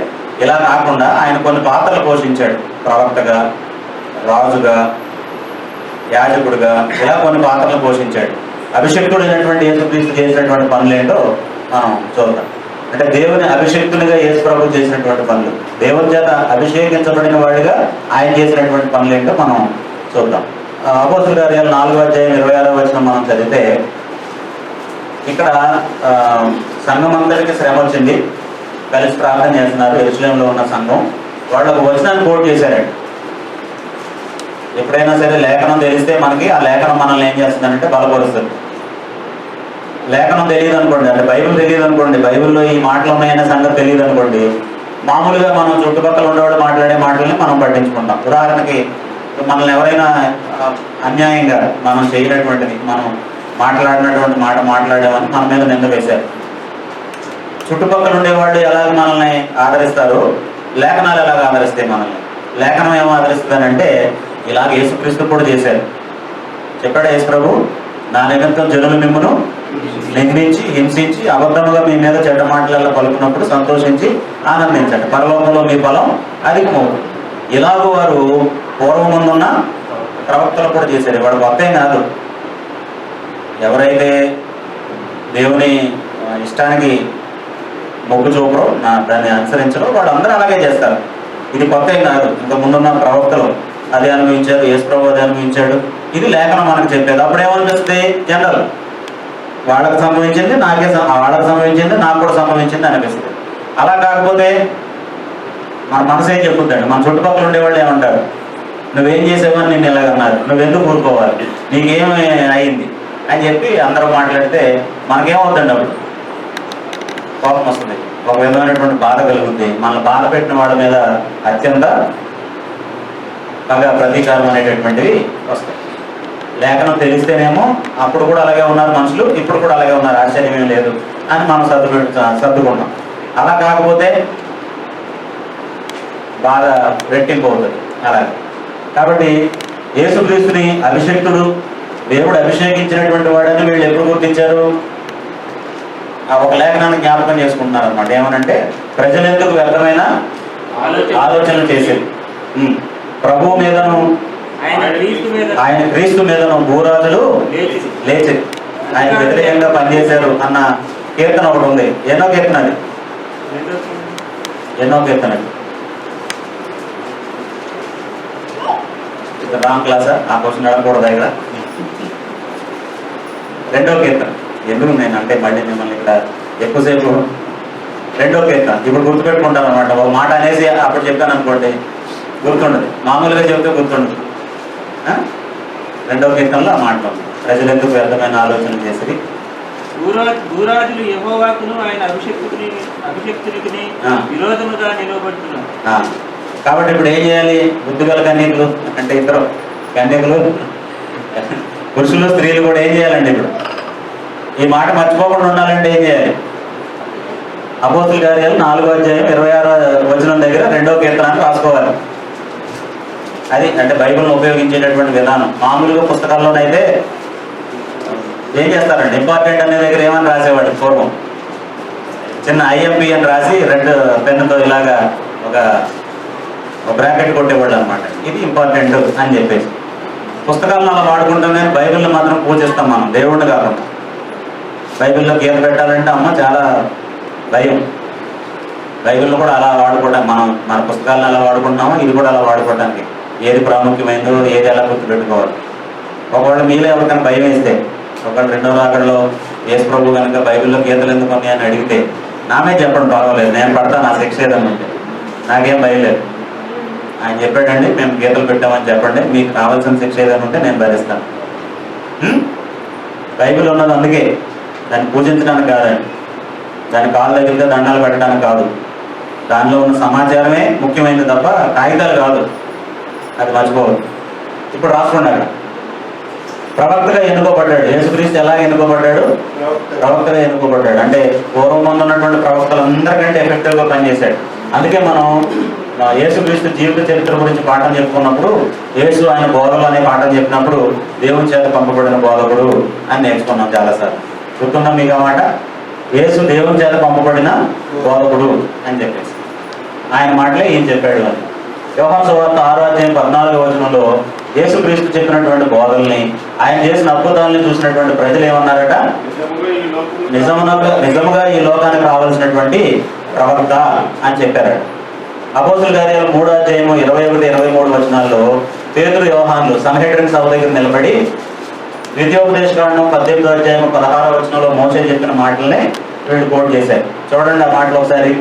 ఇలా కాకుండా ఆయన కొన్ని పాత్రలు పోషించాడు. ప్రవక్తగా, రాజుగా, యాజకుడుగా, ఇలా కొన్ని పాత్రలు పోషించాడు. అభిషేక్తుడైనటువంటి యేసుక్రీస్తు చేసినటువంటి పనులు ఏంటో మనం చూద్దాం. అంటే దేవుని అభిషేక్తునిగా యేసు ప్రభు చేసినటువంటి పనులు, దేవుని చేత అభిషేకించబడిన వాడిగా ఆయన చేసినటువంటి పనులు ఏంటో మనం చూద్దాం. అపోస్తలుల కార్యాలు 4:26 మనం చదివితే ఇక్కడ సంఘం అందరికీ శ్రమ వచ్చింది, కలిసి ప్రార్థన చేస్తున్నారు. యెరూషలేములో ఉన్న సంఘం వాళ్ళు ఒక వచనాన్ని కోట్ చేశారండి. ఎప్పుడైనా సరే లేఖనం తెలిస్తే మనకి ఆ లేఖనం మనల్ని ఏం చేస్తుందంటే బలపరుస్తుంది. లేఖనం తెలియదు అనుకోండి, అంటే బైబిల్ తెలియదు అనుకోండి, బైబిల్లో ఈ మాటలు ఉన్నాయనే సంగతి తెలియదు అనుకోండి, మామూలుగా మనం చుట్టుపక్కల ఉండేవాళ్ళు మాట్లాడే మాటల్ని మనం పట్టించుకుంటాం. ఉదాహరణకి మనల్ని ఎవరైనా అన్యాయంగా మనం చేయనటువంటిది, మనం మాట్లాడినటువంటి మాట మాట్లాడామని మన మీద నింద వేశారు. చుట్టుపక్కల ఉండేవాళ్ళు ఎలాగ మనల్ని ఆదరిస్తారు, లేఖనాలు ఎలాగ ఆదరిస్తాయి మనల్ని? లేఖనం ఏమో ఆదరిస్తుందనంటే ఇలాగ యేసుక్రీస్తు కూడా చేశారు. చెప్పాడు యేసు ప్రభు, నా నిమిత్తం జనులు మిమ్మును నిందించి హింసించి అబద్ధముగా మీ మీద చెడ్డ మాటలలో పలుకున్నప్పుడు సంతోషించి ఆనందించండి, పరలోకంలో మీ ఫలం అధికమవుతుంది. ఇలాగూ వారు పూర్వముందున్న ప్రవక్తలు కూడా చేశారు. వాడు కొత్త కాదు. ఎవరైతే దేవుని ఇష్టానికి మొగ్గు చూపరో, దాన్ని అనుసరించరో వాడు అందరూ అలాగే చేస్తారు. ఇది కొత్త కాదు. ఇంకా ముందున్న ప్రవక్తలు అది అనుభవించారు, యేసు ప్రభు అది అనుభవించాడు. ఇది లేఖనం మనకు చెప్పేది. అప్పుడు ఏమనిపిస్తుంది? జనరల్ వాళ్ళకి సంభవించింది వాళ్ళకి సంభవించింది నాకు కూడా సంభవించింది అనిపిస్తుంది. అలా కాకపోతే మన మనసు ఏం చెప్పుద్దండి? మన చుట్టుపక్కల ఉండేవాళ్ళు ఏమంటారు? నువ్వేం చేసావని నిన్ను ఎలాగన్నారు, నువ్వెందుకు ఊరుకోవాలి, నీకేమి అయింది అని చెప్పి అందరూ మాట్లాడితే మనకేమవుతుందండి? అప్పుడు కోపం వస్తుంది, ఒక విధమైనటువంటి బాధ కలుగుతుంది. మనల్ని బాధ పెట్టిన వాళ్ళ మీద అత్యంత పగ, ప్రతీకారం అనేటటువంటివి వస్తాయి. లేఖనం తెలిస్తేనేమో అప్పుడు కూడా అలాగే ఉన్నారు మనుషులు, ఇప్పుడు కూడా అలాగే ఉన్నారు, ఆశ్చర్యం ఏం లేదు అని మనం సర్దుకుంటాం. అలా కాకపోతే బాగా రెట్టింపు అవుతుంది అలాగే. కాబట్టి యేసుక్రీస్తుని అభిషేక్తుడు, దేవుడు అభిషేకించినటువంటి వాడని వీళ్ళు ఎప్పుడు గుర్తించారు? ఒక లేఖనాన్ని జ్ఞాపకం చేసుకుంటున్నారు అనమాట. ఏమనంటే ప్రజలెందుకు వ్యర్థమైన ఆలోచనలు చేసేది, ప్రభువు మీదను ఆయన క్రీస్తు మీదను భూరాజులు లేచి ఆయన వ్యతిరేకంగా పనిచేశారు అన్న కీర్తన ఒకటి ఉంది. ఎన్నో కీర్తన అది? ఎన్నో కీర్తన అది? రాంగ్ క్లాసా? ఆ క్వశ్చన్ అడగకూడదు ఇక్కడ. రెండో కీర్తన. ఎందుకు నేను అంటే మళ్ళీ మిమ్మల్ని ఇక్కడ ఎక్కువసేపు. రెండో కీర్తన ఇప్పుడు గుర్తుపెట్టుకుంటాను అనమాట. ఒక మాట అనేసి అప్పుడు చెప్పాను అనుకోండి గుర్తుండదు, మామూలుగా చెబితే గుర్తుండదు. రెండవ కీర్తనలో ఆ మాట ప్రజలెందుకు వ్యర్థమైన ఆలోచన చేసి భూరాజులు యెహోవాకును ఆయన అభిషేక్తునికి విరోధముగా నిలబడుతున్నారు. కాబట్టి ఇప్పుడు ఏం చేయాలి? బుద్ధిగల కన్యకులు అంటే ఇద్దరు కన్యకులు, పురుషులు స్త్రీలు కూడా ఏం చేయాలండి? ఇప్పుడు ఈ మాట మర్చిపోకుండా ఉండాలంటే ఏం చేయాలి? అపోస్తుల కార్యాలు 4వ అధ్యాయం 26వ వచనం దగ్గర రెండవ కీర్తనాన్ని రాసుకోవాలి. అది అంటే బైబిల్ని ఉపయోగించేటటువంటి విధానం. మామూలుగా పుస్తకాల్లోనైతే ఏం చేస్తారండి, ఇంపార్టెంట్ అనే దగ్గర ఏమని రాసేవాడు పూర్వం? చిన్న ఐఎంపి అని రాసి రెడ్ పెన్నుతో ఇలాగా ఒక బ్రాకెట్ కొట్టేవాళ్ళు అనమాట. ఇది ఇంపార్టెంట్ అని చెప్పేసి పుస్తకాలను అలా వాడుకుంటాం. కానీ బైబిల్ని మాత్రం పూజిస్తాం మనం, దేవుడిని కాకుండా. బైబిల్లో గీత పెట్టాలంటే అమ్మ చాలా భయం. బైబిల్ని కూడా అలా వాడుకోవడానికి మనం మన పుస్తకాలను అలా వాడుకుంటున్నామో ఇది కూడా అలా వాడుకోవడానికి ఏది ప్రాముఖ్యమైందో ఏది ఎలా గుర్తుపెట్టుకోవాలి. ఒకవేళ మీలో ఎవరికైనా భయం వేస్తే, ఒకవేళ రెండో రాకడలో యేసు ప్రభు కనుక బైబిల్లో గీతలు ఎందుకు ఉన్నాయి అని అడిగితే నామే చెప్పడం పర్వాలేదు, నేను పడతాను ఆ శిక్ష ఏదన్నా ఉంటే, నాకేం భయం లేదు. ఆయన చెప్పాడండి మేము గీతలు పెట్టామని చెప్పండి, మీకు కావాల్సిన శిక్ష ఏదైనా ఉంటే నేను భరిస్తాను. బైబిల్ ఉన్నది అందుకే, దాన్ని పూజించడానికి కాదండి, దాని కాళ్ళ దగ్గర దండాలు పెట్టడానికి కాదు. దానిలో ఉన్న సమాచారమే ముఖ్యమైనది తప్ప కాగితాలు కాదు, అది మర్చిపోవద్దు. ఇప్పుడు రాసుకోండి అక్కడ. ప్రవక్తగా ఎన్నుకోబడ్డాడు యేసుక్రీస్తు. ఎలా ఎన్నుకోబడ్డాడు? ప్రవక్తగా ఎన్నుకోబడ్డాడు. అంటే పూర్వం ముందు ఉన్నటువంటి ప్రవక్తలందరికంటే ఎఫెక్టివ్గా పనిచేశాడు. అందుకే మనం యేసుక్రీస్తు జీవిత చరిత్ర గురించి పాఠం చెప్పుకున్నప్పుడు, యేసు ఆయన బోధలు అనే పాఠం చెప్పినప్పుడు దేవుని చేత పంపబడిన బోధకుడు అని నేర్చుకున్నాం చాలాసార్లు. గుర్తుందా మీకు ఆ మాట? యేసు దేవుని చేత పంపబడిన బోధకుడు అని చెప్పేసి ఆయన మాటలే ఏం చెప్పాడు అని. యోహాను సువార్త 6వ అధ్యాయం 14వ వచనంలో యేసుక్రీస్తు చెప్పినటువంటి బోధల్ని, ఆయన చేసిన అద్భుతాలని చూసినటువంటి ప్రజలు ఏమన్నారట? నిజముగా ఈ లోకానికి రావాల్సినటువంటి ప్రవక్త అని చెప్పారట. అపోస్తుల కార్యాలు 3వ అధ్యాయం 21, 23 వచనాల్లో పేతురు, యోహానులు సన్హెడ్రిన్ సభ దగ్గర నిలబడి ద్వితీయోపదేశకాండం 18వ అధ్యాయం 16వ వచనంలో మోసే చెప్పిన మాటల్ని వీళ్ళు కోట్ చేశారు. చూడండి ఆ మాటలు ఒకసారి.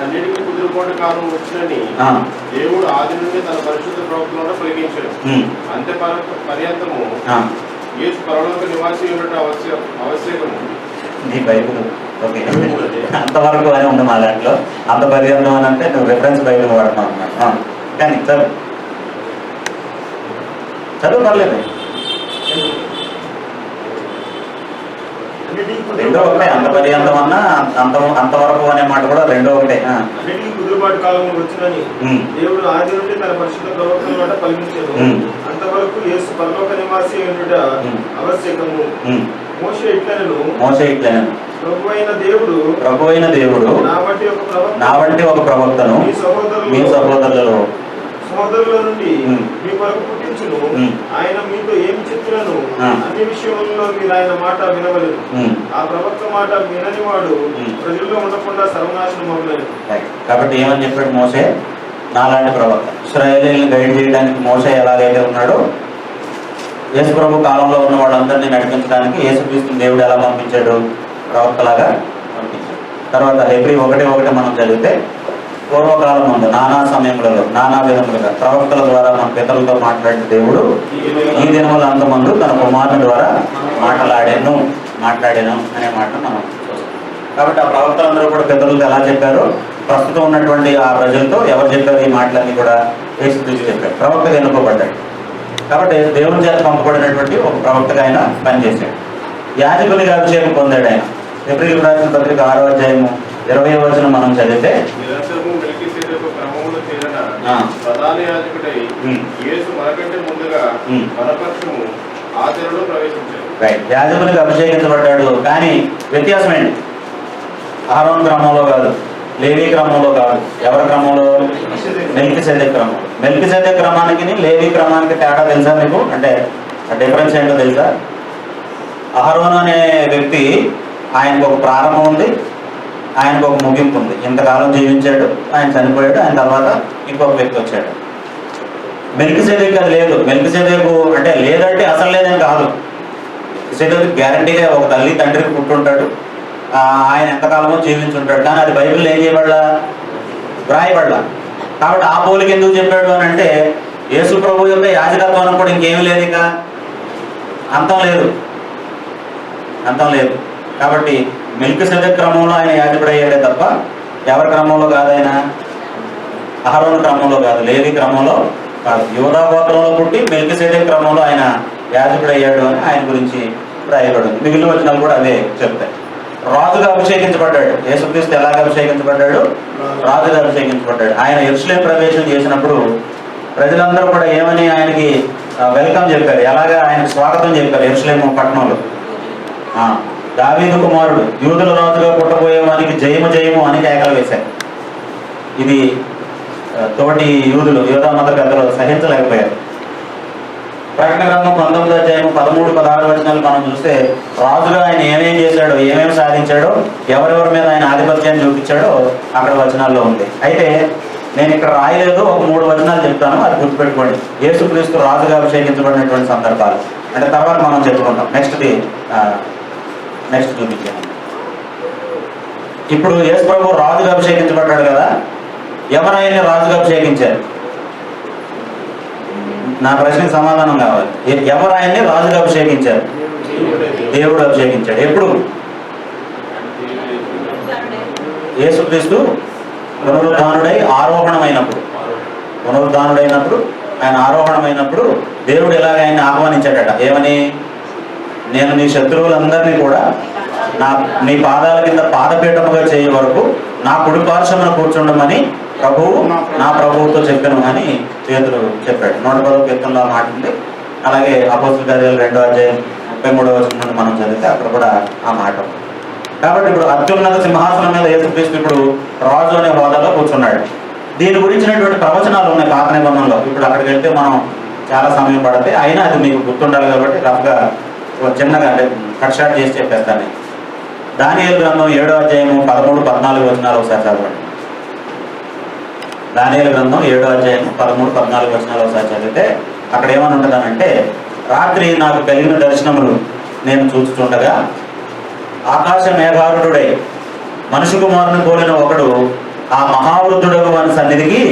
అన్నిటికీ కుదురుకోట కాలం వచ్చినని దేవుడు ఆది నుండి తన పరిశుద్ధ ప్రవక్తలను పలికించాడు. అంత్య పర్యంతము యేసు పరలోక నివాసి ఉండటం ఆవశ్యకము. నీ బైబుల్ ఓకే, అంతవరకు అని ఉంది మా దాంట్లో. అంత పర్యంతం అని అంటే నువ్వు రిఫరెన్స్ బైబుల్ వాడుతున్నావు అన్నమాట. కానీ చదువు పర్లేదు, రెండో ఒకటే. అంత పర్యంతం అన్నా అంతవరకు అనే మాట కూడా రెండో ఒకటే. కుదురుబాటు కాలం వచ్చినని దేవుడు ఆది నుండి తన పరిశుద్ధ ప్రవక్తలను పలికించాడు. అంతవరకు యేసు పరలోక నివాసి ఉండుట ఆవశ్యకము. మోషే ఇట్లనెను, ప్రభువైన దేవుడు నా వంటి ఒక ప్రవక్తను మీ సహోదరులలో నుండి మీ కొరకు పుట్టించును. ఆయన మీతో ఏమి చెప్పినను అన్ని విషయంలో మీరు ఆయన మాట వినవలేదు. ఆ ప్రవక్త మాట వినని వాడు ప్రజల్లో ఉండకుండా సర్వనాశనం అవ్వలేదు. కాబట్టి ఏమని చెప్పాడు మోసే? నాలాంటి ప్రవక్త. ఇశ్రాయేలీయులను గైడ్ చేయడానికి మోసే ఎలాగైతే ఉన్నాడో, యేసు ప్రభు కాలంలో ఉన్న వాళ్ళందరినీ నడిపించడానికి యేసుక్రీస్తుని దేవుడు ఎలా పంపించాడు? ప్రవక్తలాగా పంపించాడు. తర్వాత హెబ్రీ 1:1 మనం చదివితే, పూర్వకాలం ముందు నానా సమయములలో నానా విధములుగా ప్రవక్తల ద్వారా మన పితరులతో మాట్లాడిన దేవుడు ఈ దినముల అంతమందు తన కుమారుని ద్వారా మాట్లాడాను అనే మాట మనం చూస్తాం. కాబట్టి ఆ ప్రవక్తలందరూ కూడా పితరులతో ఎలా చెప్పారు, ప్రస్తుతం ఉన్నటువంటి ఆ ప్రజలతో ఎవరు చెప్పారు ఈ మాటలన్నీ కూడా యేసుక్రీస్తు చెప్పాడు. ప్రవక్తగా ఎన్నుకోబడ్డాడు కాబట్టి దేవుని చేత పంపబడినటువంటి ఒక ప్రవక్తగా ఆయన పనిచేశాడు. యాజకునిగా అభిషేకం పొందాడు ఆయన. ఏప్రిల్ రాసిన పత్రిక 6వ అధ్యాయము 20వ వచనం మనం చదివితే నిరంతరము మెల్కీసెదెకు క్రమములో చేరిన ప్రధాన యాజకుడై యేసు మనకంటే ముందుగా మన పక్షము ఆచరణలో ప్రవేశించాడు. రైట్, యాజకునిగా అభిషేకించబడ్డాడు. కానీ వ్యత్యాసం ఏంటి? అహరోను క్రమంలో కాదు, లేవీ క్రమంలో కాదు. ఎవరి క్రమంలో? మెల్కీసెదెకు క్రమం. మెల్కీసెదెకు క్రమానికి లేవీ క్రమానికి తేడా తెలుసా మీకు? అంటే డిఫరెన్స్ ఏంటో తెలుసా? అహరోను అనే వ్యక్తి ఆయనకు ఒక ప్రారంభం ఉంది, ఆయనకు ఒక ముగింపు ఉంది. ఇంతకాలం జీవించాడు, ఆయన చనిపోయాడు, ఆయన తర్వాత ఇంకొక వ్యక్తి వచ్చాడు. మెల్కీసెదెకు అది లేదు. మెల్కీసెదెకు అంటే లేదంటే అసలు లేదని కాదు. మెల్కీసెదెకు గ్యారంటీగా ఒక తల్లి తండ్రికి పుట్టుంటాడు, ఆయన ఎంతకాలమో జీవించుంటాడు. కానీ అది బైబిల్లో ఏం చేయబడలా? వ్రాయబడలా. కాబట్టి ఆ పోలిక ఎందుకు చెప్పాడు అని అంటే యేసు ప్రభు యొక్క యాజకత్వానికి కూడా ఇంకేమీ లేదు, ఇక అంతం లేదు, అంతం లేదు. కాబట్టి మెల్కీసెదెకు క్రమంలో ఆయన యాజకుడయ్యాడే తప్ప ఎవరి క్రమంలో కాదు. ఆయన అహరోను క్రమంలో కాదు, లేవి క్రమంలో కాదు. యూదా గోత్రంలో పుట్టి మెల్కీసెదెకు క్రమంలో ఆయన యాజకుడయ్యాడు అని ఆయన గురించి రాయబడింది. మిగిలిన వచనాలు కూడా అవే చెప్తాయి. రాజుగా అభిషేకించబడ్డాడు. యేసుక్రీస్తు ఎలాగ అభిషేకించబడ్డాడు? రాజుగా అభిషేకించబడ్డాడు. ఆయన యెరూషలేము ప్రవేశం చేసినప్పుడు ప్రజలందరూ కూడా ఏమని ఆయనకి వెల్కమ్ చెప్పారు, ఎలాగా ఆయనకు స్వాగతం చెప్పారు. యెరూషలేము పట్టణంలో దావీదు కుమారుడు, యూదుల రాజుగా పుట్టబోయేవానికి జయము జయము అని కేకలు వేశారు. ఇది తోటి యూదులు, యూదా మత పెద్దలు సహించలేకపోయారు. ప్రకటన గ్రంథం 19వ అధ్యాయం 13, 16 వచనాలు మనం చూస్తే రాజుగా ఆయన ఏమేం చేశాడో, ఏమేమి సాధించాడో, ఎవరెవరి మీద ఆయన ఆధిపత్యాన్ని చూపించాడో అక్కడ వచనాల్లో ఉంది. అయితే నేను ఇక్కడ రాయలేదు, ఒక 3 వచనాలు చెప్తాను, అది గుర్తుపెట్టుకోండి. యేసుక్రీస్తు రాజుగా అభిషేకించబడినటువంటి సందర్భాలు అంటే తర్వాత మనం చెప్పుకుంటాం. నెక్స్ట్ చూపించాను. ఇప్పుడు యేసు ప్రభు రాజుగా అభిషేకించబడ్డాడు కదా, ఎవరు ఆయన్ని రాజుగా అభిషేకించారు? నా ప్రశ్నకు సమాధానం కావాలి. ఎవరు ఆయన్ని రాజుగా అభిషేకించారు? దేవుడు అభిషేకించాడు. ఎప్పుడు? యేసుక్రీస్తు పునరుద్ధానుడై ఆరోహణమైనప్పుడు. పునరుద్ధానుడైనప్పుడు, ఆయన ఆరోహణమైనప్పుడు దేవుడు ఇలాగ ఆయన్ని ఆహ్వానించాడట. ఏమని? నేను నీ శత్రువులందరినీ కూడా నీ పాదాల కింద పాదపీఠముగా చేయ వరకు నా కుడి పార్శ్వమున కూర్చుండమని నా ప్రభువుతో చెప్పాను అని పేతురు చెప్పాడు. 110వ కీర్తనలో ఆ మాట ఉంది. అలాగే అపోస్తలుల కార్యాలు 2వ అధ్యాయం 33వ వచనం నుండి మనం చదివితే అక్కడ కూడా ఆ మాట ఉంది. కాబట్టి ఇప్పుడు అత్యున్నత సింహాసనం మీద యేసుక్రీస్తు ఇప్పుడు రాజు అనే హోదాలో కూర్చున్నాడు. దీని గురించినటువంటి ప్రవచనాలు ఉన్నాయి పాత నిబంధనలో. ఇప్పుడు అక్కడికి వెళ్తే మనం చాలా సమయం పడితే, అయినా అది మీకు గుర్తుండాలి కాబట్టి రఫ్గా చిన్నగా అంటే కట్ షాట్ చేసి చెప్పేస్తాను. దానియేలు గ్రంథం 7వ అధ్యాయము 13, 14 వచనాలు ఒకసారి చదవండి. దానియేలు గ్రంథం 7వ అధ్యాయం 13, 14 వచనాలు ఒకసారి చదివితే అక్కడ ఏమని ఉంటుందనంటే, రాత్రి నాకు కలిగిన దర్శనములు నేను చూస్తుండగా ఆకాశ మేఘారుడై మనుషు కుమారుని పోలిన ఒకడు ఆ మహావృద్ధుడగు వాని సన్నిధికి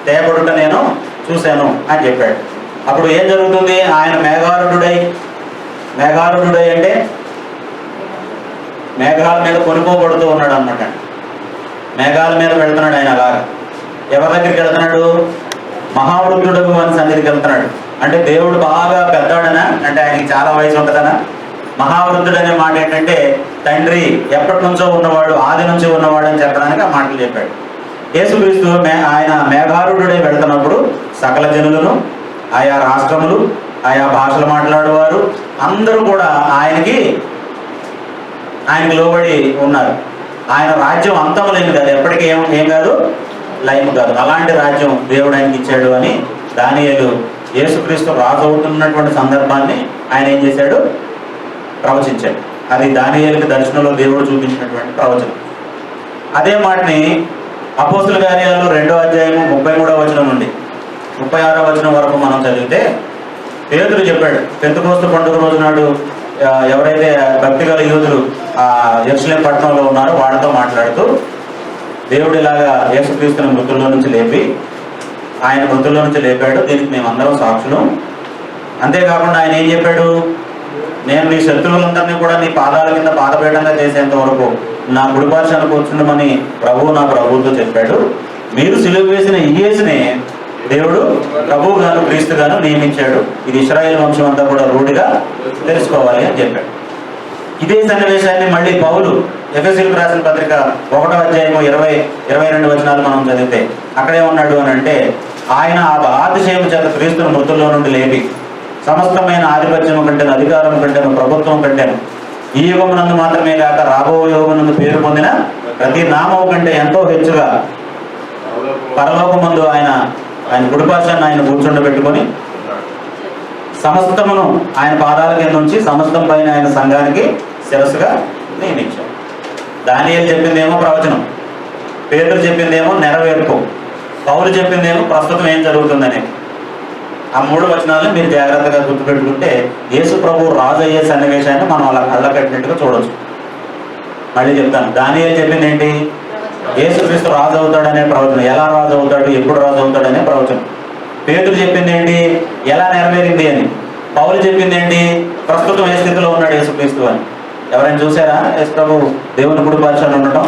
తేబడుట నేను చూశాను అని చెప్పాడు. అప్పుడు ఏం జరుగుతుంది? ఆయన మేఘారుడై అంటే మేఘాల మీద కొనుక్కోబడుతూ ఉన్నాడు అన్నమాట. మేఘాల మీద వెళ్తున్నాడు ఆయన. అలాగా ఎవరి దగ్గరికి వెళ్తున్నాడు? మహావృద్ధుడగు వాని సన్నిధికి వెళ్తున్నాడు. అంటే దేవుడు బాగా పెద్దవాడనా? అంటే ఆయనకి చాలా వయసు ఉంటుందనా? మహావృద్ధుడు అనే మాట ఏంటంటే తండ్రి ఎప్పటి నుంచో ఉన్నవాడు, ఆది నుంచి ఉన్నవాడు అని చెప్పడానికి ఆ మాటలు చెప్పాడు. యేసుక్రీస్తు ఆయన మేఘారుడై వెళ్తున్నప్పుడు సకల జనులను, ఆయా రాష్ట్రములు, ఆయా భాషలు మాట్లాడేవారు అందరూ కూడా ఆయనకి లోబడి ఉన్నారు. ఆయన రాజ్యం అంతం లేని కాదు, ఎప్పటికీ ఏం కాదు, లైన్ కాదు. అలాంటి రాజ్యం దేవుడు ఆయనకి ఇచ్చాడు అని దానియేలు యేసుక్రీస్తు రాజు అవుతున్నటువంటి సందర్భాన్ని ఆయన ఏం చేశాడు? ప్రవచించాడు. అది దానియేలుకి దర్శనంలో దేవుడు చూపించినటువంటి ప్రవచనం. అదే మాటని అపోస్తలుల కార్యాలు 2వ అధ్యాయము 33వ వచనం నుండి 36వ వచనం వరకు మనం చదివితే పేతురు చెప్పాడు. పెంతెకోస్తు పండుగ రోజు నాడు ఎవరైతే భక్తి గల యూదులు యెరూషలేము పట్టణంలో ఉన్నారో వాళ్ళతో మాట్లాడుతూ దేవుడు ఇలాగా యేసుక్రీస్తుని మృతుల్లో నుంచి లేపి, ఆయన మృతుల్లో నుంచి లేపాడు, దీనికి మేమందరం సాక్షులు. అంతేకాకుండా ఆయన ఏం చెప్పాడు? నేను నీ శత్రువులందరినీ కూడా నీ పాదాల కింద పాదపీఠంగా చేసేంత వరకు నా కుడిపార్శ్వాన కూర్చుండమని ప్రభువు నా ప్రభువుతో చెప్పాడు. మీరు సిలువ వేసిన ఈ యేసునే దేవుడు ప్రభువు గాను క్రీస్తు గాను నియమించాడు. ఇది ఇశ్రాయేలు వంశం అంతా కూడా రూఢిగా తెలుసుకోవాలి అని చెప్పాడు. ఇదే సన్నివేశాన్ని మళ్ళీ పౌలు ఎఫెసీయులకు రాసిన పత్రిక 1వ అధ్యాయము 22 వచనాలు మనం చదివితే అక్కడేమన్నాడు అని అంటే, ఆయన ఆ అతిశయము చేత క్రీస్తును మృతుల్లో నుండి లేపి సమస్తమైన ఆధిపత్యం కంటేను, అధికారం కంటేను, ప్రభుత్వం కంటేను, ఈ యుగమునందు మాత్రమే కాక రాబో యుగమునందు పేరు పొందిన ప్రతి నామము కంటే ఎంతో హెచ్చుగా పరలోకమందు ఆయన కుడిపార్శ్వాన్ని ఆయన కూర్చుండబెట్టుకొని సమస్తమును ఆయన పాదాల కింద ఉంచి సమస్తం పైన ఆయన సంఘానికి శిరస్సుగా నియమించాడు. దానియేలు చెప్పిందేమో ప్రవచనం, పేతురు చెప్పిందేమో నెరవేర్పు, పౌలు చెప్పిందేమో ప్రస్తుతం ఏం జరుగుతుందని. ఆ 3 వచనాలను మీరు జాగ్రత్తగా గుర్తుపెట్టుకుంటే యేసు ప్రభు రాజు అయ్యే సన్నివేశాన్ని మనం అలా కళ్ళ కట్టినట్టుగా చూడవచ్చు. మళ్ళీ చెప్తాను, దానియేలు చెప్పింది ఏంటి? యేసుక్రీస్తు రాజు అవుతాడనే ప్రవచనం. ఎలా రాజు అవుతాడు, ఎప్పుడు రాజు అవుతాడనే ప్రవచనం. పేతురు చెప్పింది ఏంటి? ఎలా నెరవేరింది అని. పౌలు చెప్పింది ఏంటి? ప్రస్తుతం ఏ స్థితిలో ఉన్నాడు యేసుక్రీస్తు అని. ఎవరైనా చూసారా యేసు ప్రభు దేవుని కుడిపార్శ్వాన ఉండటం?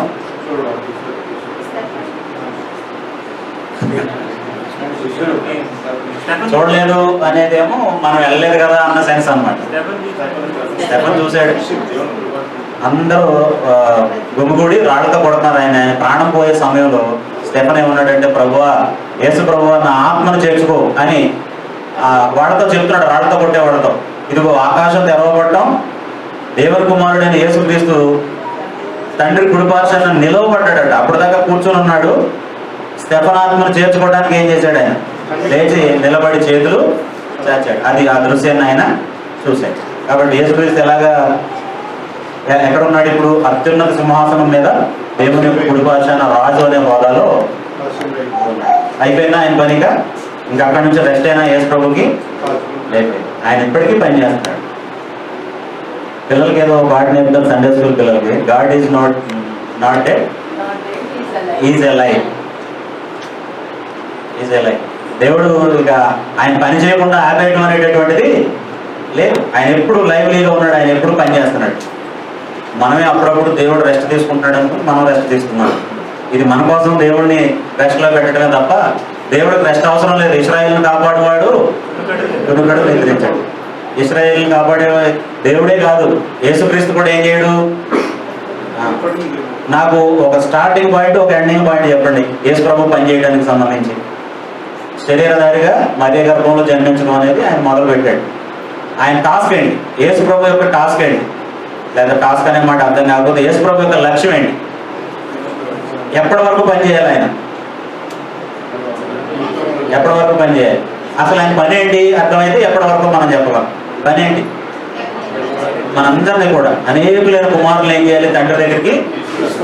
చూడలేదు అనేదేమో మనం వెళ్ళలేదు కదా అన్న సెన్స్ అన్నమాట. స్టెఫన్ చూశాడు. అందరూ గుమిగూడి రాళ్లతో కొడుతున్నారు. ఆయన ప్రాణం పోయే సమయంలో స్టెఫన్ ఏమన్నాడంటే, ప్రభువా, యేసు ప్రభువా, నా ఆత్మను చేర్చుకో అని వాడితో చెప్తున్నాడు, రాళ్లతో కొట్టేవాడితో. ఇదిగో ఆకాశం తెరవబడటం, దేవుని కుమారుడైన యేసుక్రీస్తు తండ్రి కుడిపార్శ్వాన నిలవబడ్డాడట. అప్పటిదాకా కూర్చొని ఉన్నాడు. స్టెఫన్ ఆత్మను చేర్చుకోవడానికి ఏం చేశాడు? ఆయన లేచి నిలబడి చేతులు చాచాడు. అది ఆ దృశ్యాన్ని ఆయన చూశాడు. కాబట్టి యేసుక్రీస్తు ఎలాగా ఎక్కడున్నాడు ఇప్పుడు? అత్యున్నత సింహాసనం మీద దేవుని యొక్క కుడిపార్శ్వాన రాజు అనే హోదాలో అయిపోయినా ఆయన పనిగా ఇంకా అక్కడి నుంచి రెస్ట్ అయినా యేసు ప్రభుకి లేకపోయింది. ఆయన ఇప్పటికీ పని చేస్తున్నాడు. పిల్లలకి ఏదో పాట నేర్పుతారు సండే స్కూల్ పిల్లలకి, God is not dead, is a live. Is a live. దేవుడు ఇక ఆయన పని చేయకుండా ఆపేయడం అనేటటువంటిది లేదు. ఆయన ఎప్పుడు లైవ్లీగా ఉన్నాడు, ఆయన ఎప్పుడు పని చేస్తున్నాడు. మనమే అప్పుడప్పుడు దేవుడు రెస్ట్ తీసుకుంటున్నాడు అనుకుని మనం రెస్ట్ తీసుకున్నాం. ఇది మన కోసం దేవుడిని రెస్ట్లో పెట్టడమే తప్ప దేవుడికి రెస్ట్ అవసరం లేదు. ఇశ్రాయేల్ని కాపాడువాడు దుడుకడు నిద్రించాడు. ఇశ్రాయేల్ని కాపాడే దేవుడే కాదు, యేసుక్రీస్తు కూడా ఏం చేయడు. నాకు ఒక స్టార్టింగ్ పాయింట్, ఒక ఎండింగ్ పాయింట్ చెప్పండి యేసు ప్రభు పని చేయడానికి సంబంధించి. శరీరధారిగా మధ్య గర్భంలో జన్మించడం అనేది ఆయన మొదలు పెట్టాడు. ఆయన టాస్క్ ఏంటి? యేసు ప్రభు యొక్క టాస్క్ ఏంటి? లేదా టాస్క్ అనే మాట అర్థం కాకపోతే యేసు ప్రభు యొక్క లక్ష్యం ఏంటి? ఎప్పటి వరకు పని చేయాలి ఆయన? ఎప్పటి వరకు పని చేయాలి? అసలు ఆయన పని ఏంటి అర్థమైతే ఎప్పటి వరకు మనం చెప్పగలం. పని ఏంటి? మనందరినీ కూడా అనేకులైన కుమారులు ఏం చేయాలి? తండ్రి దగ్గరికి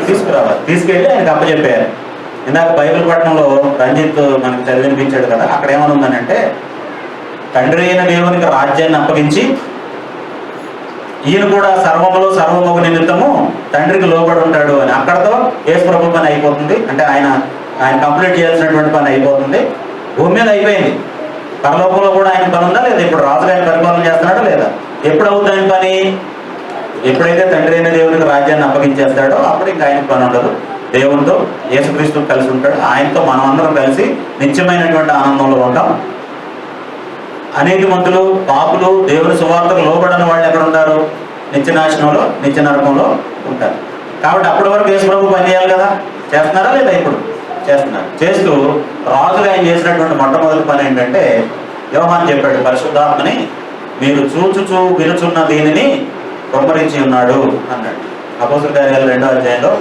తీసుకురావాలి. తీసుకెళ్ళి ఆయనకు అప్పచెప్పారు. ఇందాక బైబిల్ పట్టణంలో రంజిత్ మనకు చదివినిపించాడు కదా, అక్కడ ఏమనుందనంటే, తండ్రి అయిన దేవునికి రాజ్యాన్ని అప్పగించి ఈయన కూడా సర్వములో సర్వమొక నిమిత్తము తండ్రికి లోబడి ఉంటాడు అని. అక్కడతో యేసు ప్రభు పని అయిపోతుంది. అంటే ఆయన కంప్లీట్ చేయాల్సినటువంటి పని అయిపోతుంది. భూమి మీద అయిపోయింది. పరలోకంలో కూడా ఆయన పని ఉందా లేదా? ఇప్పుడు రాజుగా ఆయన పరిపాలన చేస్తున్నాడా లేదా? ఎప్పుడు అవుతుంది ఆయన పని? ఎప్పుడైతే తండ్రి అయిన దేవునికి రాజ్యాన్ని అప్పగించేస్తాడో అప్పుడు ఇంకా ఆయనకు పని ఉండదు. దేవునితో యేసుక్రీస్తు కలిసి ఉంటాడు. ఆయనతో మనం అందరం కలిసి నిత్యమైనటువంటి ఆనందంలో ఉంటాం. అనేక మందులు పాపులు దేవుని సువార్తకు లోబడని వాళ్ళు ఎక్కడ ఉంటారు? నిత్యనాశనంలో, నిత్య నరకంలో ఉంటారు. కాబట్టి అప్పటి వరకు యేసు ప్రభు పని చేయాలి కదా. చేస్తున్నారా లేదా? ఇప్పుడు చేస్తున్నారు. చేస్తూ రాజుగా ఆయన చేసినటువంటి మొట్టమొదటి పని ఏంటంటే, యోహాను చెప్పాడు, పరిశుద్ధాత్మని మీరు చూచుచూ వినుచున్న దీనిని కుమ్మరించి ఉన్నాడు అన్నాడు. అపోస్తలుల కార్యాలు 2వ అధ్యాయంలో